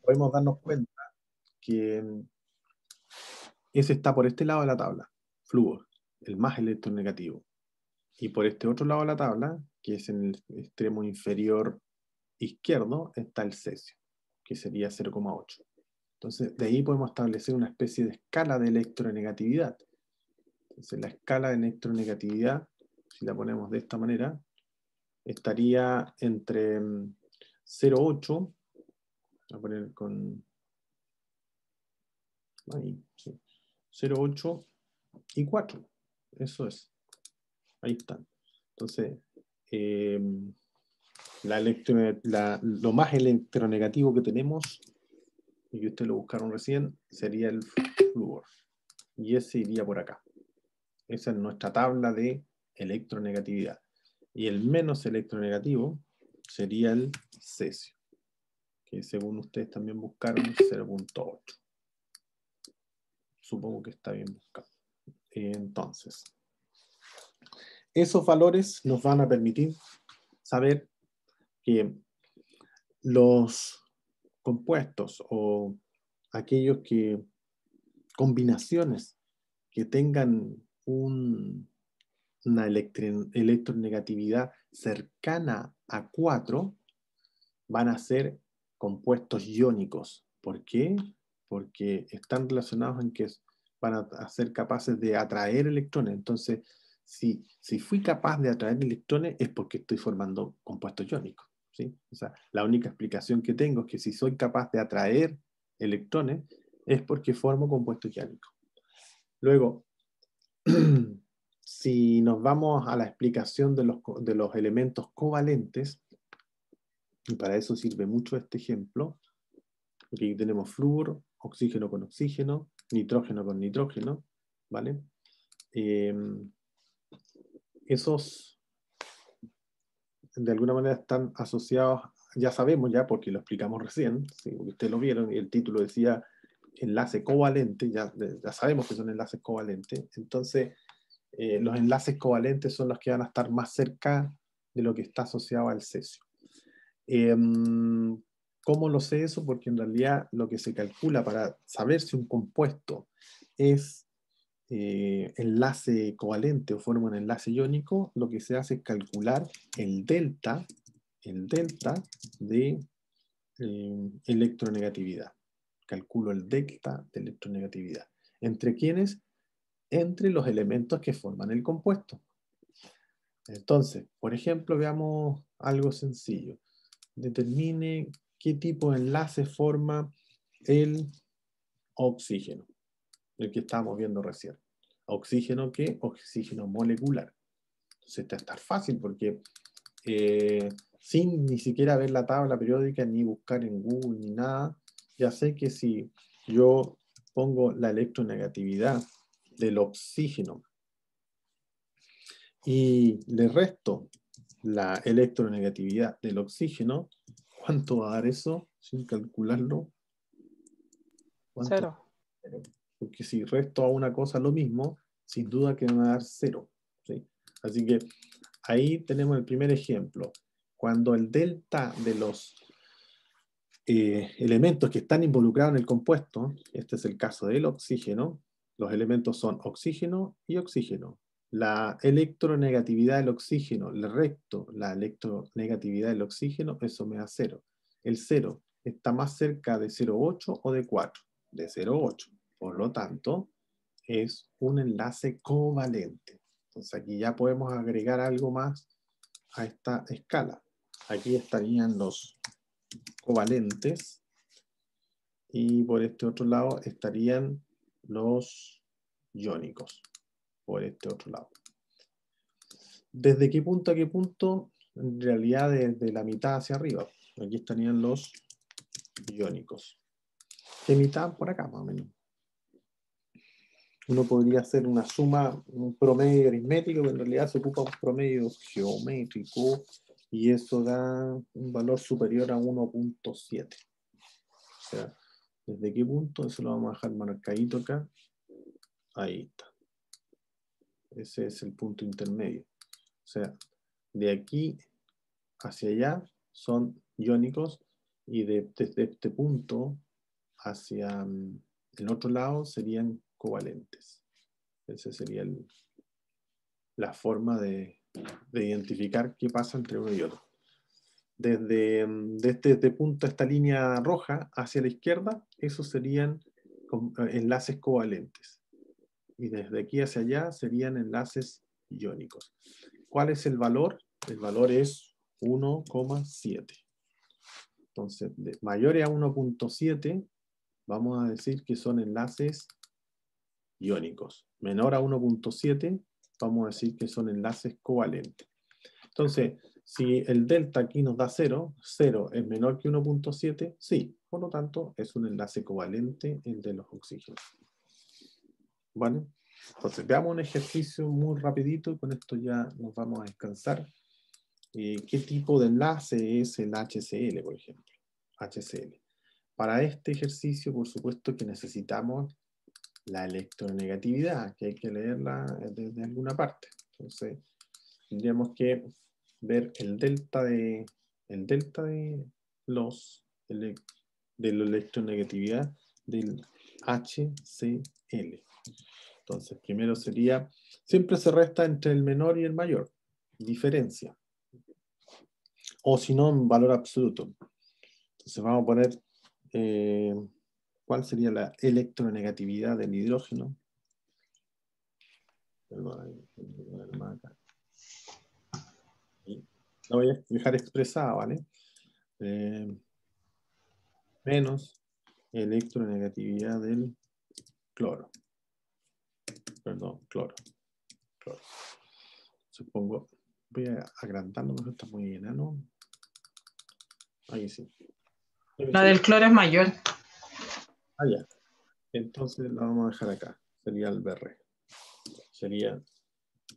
Podemos darnos cuenta que ese está por este lado de la tabla, flúor, el más electronegativo. Y por este otro lado de la tabla, que es en el extremo inferior izquierdo, está el cesio, que sería 0,8. Entonces, de ahí podemos establecer una especie de escala de electronegatividad. Entonces, la escala de electronegatividad, si la ponemos de esta manera, estaría entre 0,8, voy a poner con ahí, sí, 0,8 y 4. Eso es. Ahí están. Entonces, lo más electronegativo que tenemos, y que ustedes lo buscaron recién, sería el flúor. Y ese iría por acá. Esa es nuestra tabla de electronegatividad. Y el menos electronegativo sería el cesio, que según ustedes también buscaron, 0,8. Supongo que está bien buscado. Entonces, esos valores nos van a permitir saber que los compuestos o aquellos combinaciones que tengan una electronegatividad cercana a 4 van a ser compuestos iónicos. ¿Por qué? Porque están relacionados en que van a ser capaces de atraer electrones. Entonces, si fui capaz de atraer electrones es porque estoy formando compuestos iónicos, ¿sí? O sea, la única explicación que tengo es que si soy capaz de atraer electrones es porque formo compuestos iónicos. Luego, si nos vamos a la explicación de los elementos covalentes, y para eso sirve mucho este ejemplo, Aquí tenemos flúor, oxígeno con oxígeno, nitrógeno con nitrógeno, ¿vale? Esos de alguna manera están asociados, ya sabemos ya porque lo explicamos recién, ¿sí? Ustedes lo vieron y el título decía enlace covalente, ya sabemos que son enlaces covalentes. Entonces los enlaces covalentes son los que van a estar más cerca de lo que está asociado al cesio. ¿Cómo lo sé eso? Porque en realidad lo que se calcula para saber si un compuesto es enlace covalente o forma un enlace iónico, lo que se hace es calcular el delta de electronegatividad. Calculo el delta de electronegatividad. ¿Entre quiénes? Entre los elementos que forman el compuesto. Entonces, por ejemplo, veamos algo sencillo. Determine qué tipo de enlace forma el oxígeno, el que estábamos viendo recién. ¿Oxígeno qué? Oxígeno molecular. Entonces, está a estar fácil porque sin ni siquiera ver la tabla periódica, ni buscar en Google, ni nada, ya sé que si yo pongo la electronegatividad del oxígeno y le resto la electronegatividad del oxígeno, ¿cuánto va a dar eso sin calcularlo? ¿Cuánto? 0. Porque si resto a una cosa lo mismo, sin duda que me va a dar 0. ¿Sí? Así que ahí tenemos el primer ejemplo. Cuando el delta de los elementos que están involucrados en el compuesto, este es el caso del oxígeno, los elementos son oxígeno y oxígeno. La electronegatividad del oxígeno, le resto la electronegatividad del oxígeno, eso me da 0. El 0 está más cerca de 0,8 o de 4, de 0,8. Por lo tanto, es un enlace covalente. Entonces aquí ya podemos agregar algo más a esta escala. Aquí estarían los covalentes y por este otro lado estarían los iónicos, por este otro lado. ¿Desde qué punto a qué punto? En realidad desde la mitad hacia arriba. Aquí estarían los iónicos. ¿Qué mitad? Por acá más o menos. Uno podría hacer una suma, un promedio aritmético, pero en realidad se ocupa un promedio geométrico y eso da un valor superior a 1.7. O sea, ¿desde qué punto? Eso lo vamos a dejar marcadito acá. Ahí está. Ese es el punto intermedio. O sea, de aquí hacia allá son iónicos y desde este punto hacia el otro lado serían covalentes. Esa sería la forma de identificar qué pasa entre uno y otro. Desde este punto, esta línea roja hacia la izquierda, esos serían enlaces covalentes. Y desde aquí hacia allá serían enlaces iónicos. ¿Cuál es el valor? El valor es 1,7. Entonces, de mayores a 1.7, vamos a decir que son enlaces iónicos. Menor a 1.7, vamos a decir que son enlaces covalentes. Entonces, si el delta aquí nos da 0, 0 es menor que 1.7, sí, por lo tanto es un enlace covalente el de los oxígenos. ¿Vale? Entonces, veamos un ejercicio muy rapidito y con esto ya nos vamos a descansar. ¿Qué tipo de enlace es el HCl, por ejemplo? HCl. Para este ejercicio, por supuesto que necesitamos la electronegatividad, que hay que leerla desde alguna parte. Entonces, tendríamos que ver el delta de la electronegatividad del HCl. Entonces, primero sería, siempre se resta entre el menor y el mayor, diferencia. O si no, en valor absoluto. Entonces vamos a poner, ¿cuál sería la electronegatividad del hidrógeno? Perdón, la voy a dejar expresada, ¿vale? Menos electronegatividad del cloro. Perdón, cloro. Supongo, voy a agrandarlo, porque está muy enano. Ahí sí. La del cloro es mayor. Ah, ya. Entonces la vamos a dejar acá. Sería el BR. Sería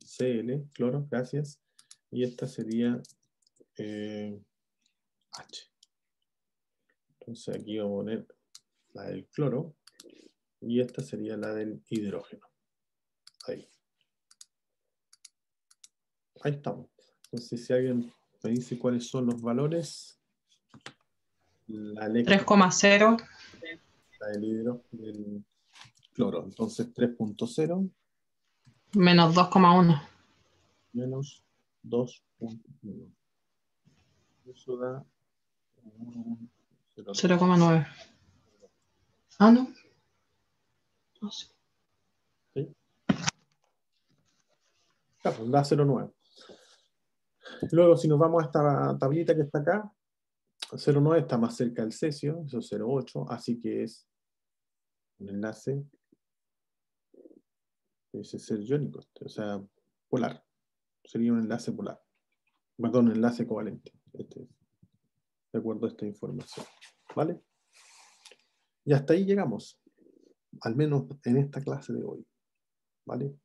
Cl, cloro, gracias. Y esta sería H. Entonces aquí vamos a poner la del cloro y esta sería la del hidrógeno. Ahí. Ahí estamos. Entonces si alguien me dice cuáles son los valores, la electro, 3,0 la del cloro. Entonces 3.0 menos 2,1. menos 2.1. Eso da 0,9. 0,9. Ah, no. No sé. ¿Sí? Claro, da 0,9. Luego, si nos vamos a esta tablita que está acá, 0,9 está más cerca del cesio, eso es 0,8, así que es un enlace, ese ser iónico, o sea, polar. Sería un enlace polar. Perdón, un enlace covalente. De acuerdo a esta información. ¿Vale? Y hasta ahí llegamos. Al menos en esta clase de hoy. ¿Vale?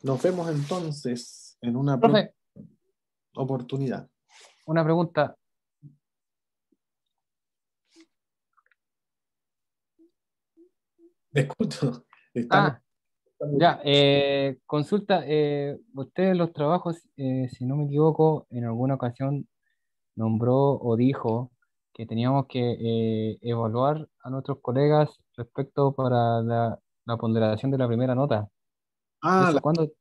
Nos vemos entonces en una próxima Profe, oportunidad. una pregunta. Me escucho. Estamos. Ah, ya, consulta, usted en los trabajos, si no me equivoco, en alguna ocasión nombró o dijo que teníamos que evaluar a nuestros colegas respecto para la ponderación de la primera nota. Ah, ¿Eso cuándo,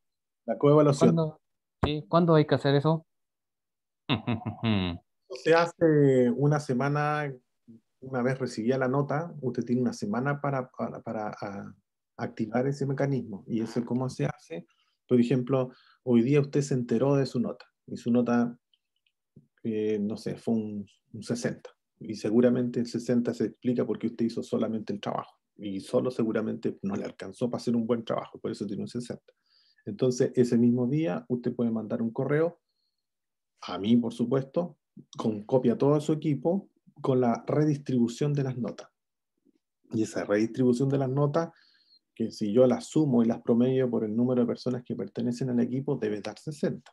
la coevaluación. cuándo, sí, cuándo hay que hacer eso? Se hace una semana, una vez recibía la nota, usted tiene una semana para activar ese mecanismo. ¿Y eso cómo se hace? Por ejemplo, hoy día usted se enteró de su nota, y su nota, no sé, fue un 60. Y seguramente el 60 se explica porque usted hizo solamente el trabajo. Y solo seguramente no le alcanzó para hacer un buen trabajo, por eso tiene un 60. Entonces, ese mismo día, usted puede mandar un correo a mí, por supuesto, con copia a todo su equipo, con la redistribución de las notas. Y esa redistribución de las notas, que si yo las sumo y las promedio por el número de personas que pertenecen al equipo, debe dar 60.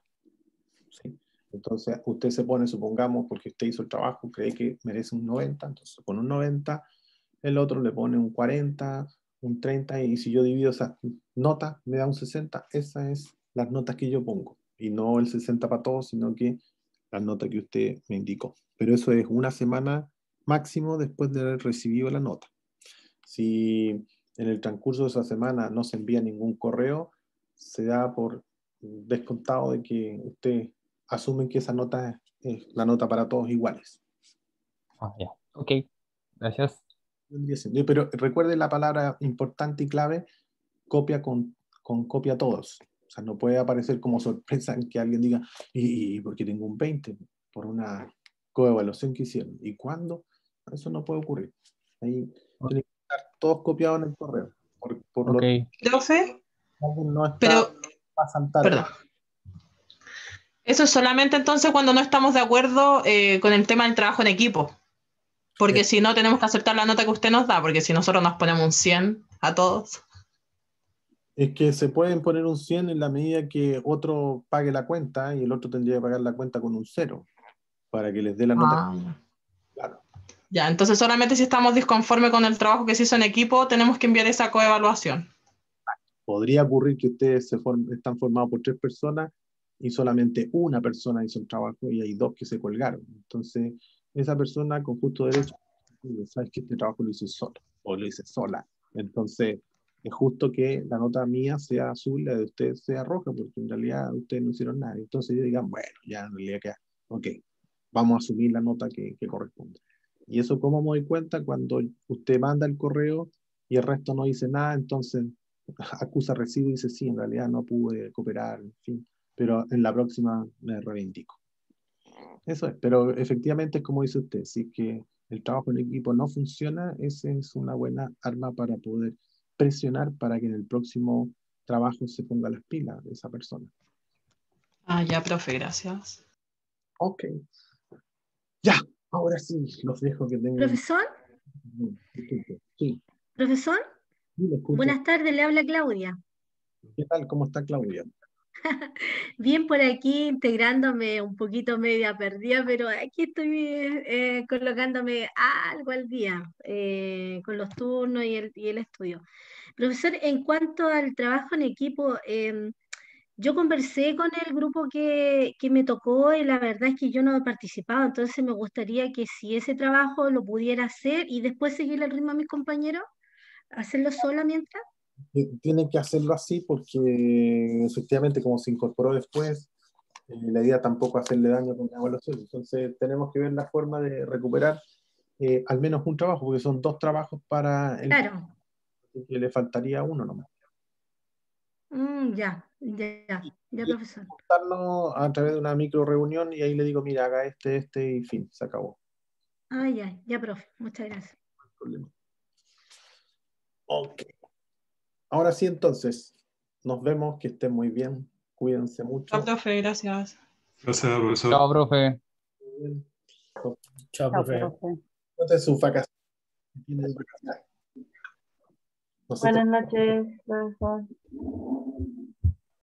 ¿Sí? Entonces, usted se pone, supongamos, porque usted hizo el trabajo, cree que merece un 90, entonces con un 90, el otro le pone un 40, un 30, y si yo divido esas notas, me da un 60. Esas es las notas que yo pongo. Y no el 60 para todos, sino que la nota que usted me indicó. Pero eso es una semana máximo después de haber recibido la nota. Si en el transcurso de esa semana no se envía ningún correo, se da por descontado de que usted asume que esa nota es la nota para todos iguales. Ah, ya. Ok, gracias. Pero recuerde la palabra importante y clave, copia con copia a todos. O sea, no puede aparecer como sorpresa en que alguien diga, ¿y por qué tengo un 20? Por una coevaluación que hicieron. ¿Y cuándo? Eso no puede ocurrir. Ahí tienen que estar todos copiados en el correo. Por lo Ok, Profe, tanto, no está, pero, va a saltar ahí. perdón. Eso es solamente entonces cuando no estamos de acuerdo con el tema del trabajo en equipo. Porque si no, tenemos que aceptar la nota que usted nos da, porque si nosotros nos ponemos un 100 a todos. Es que se pueden poner un 100 en la medida que otro pague la cuenta y el otro tendría que pagar la cuenta con un 0 para que les dé la nota. Ah. Claro. Ya, entonces solamente si estamos disconformes con el trabajo que se hizo en equipo, tenemos que enviar esa coevaluación. Podría ocurrir que ustedes están formados por 3 personas y solamente una persona hizo el trabajo y hay 2 que se colgaron. Entonces, esa persona con justo derecho, sabes que este trabajo lo hice solo o lo hice sola. Entonces, es justo que la nota mía sea azul y la de ustedes sea roja, porque en realidad ustedes no hicieron nada. Entonces, ellos digan, bueno, ya en realidad queda, ok, vamos a asumir la nota que corresponde. Y eso, ¿cómo me doy cuenta? Cuando usted manda el correo y el resto no dice nada, entonces acusa recibo y dice, sí, en realidad no pude cooperar, en fin, pero en la próxima me reivindico. Eso es, pero efectivamente es como dice usted, si es que el trabajo en equipo no funciona, esa es una buena arma para poder presionar para que en el próximo trabajo se ponga las pilas de esa persona. Ah, ya, profe, gracias. Ok, ya, ahora sí, los dejo que tengan. Profesor, Disculpe. Sí, Profesor, sí, le escucho. buenas tardes, le habla Claudia. ¿Qué tal? ¿Cómo está Claudia? Bien por aquí, integrándome un poquito media perdida, pero aquí estoy colocándome algo al día con los turnos y el estudio. Profesor, en cuanto al trabajo en equipo, yo conversé con el grupo que me tocó y la verdad es que yo no he participado, entonces me gustaría que si ese trabajo lo pudiera hacer y después seguir el ritmo a mis compañeros, hacerlo sola mientras. Tienen que hacerlo así porque efectivamente como se incorporó después, la idea tampoco es hacerle daño con la evaluación. Entonces tenemos que ver la forma de recuperar al menos un trabajo, porque son 2 trabajos para el Claro. que le faltaría uno nomás. Ya, profesor. Juntarnos a través de una micro reunión y ahí le digo, mira, haga este y fin, se acabó. Ya, profe. Muchas gracias. No hay problema. Ok. Ahora sí, entonces, nos vemos, que estén muy bien, cuídense mucho. Chao, profe, gracias. Gracias, profesor. Chao, profe. Chao, Chao, profe. profe. Note sus vacaciones. Tiene vacaciones. Nosotros Buenas noches, profesor.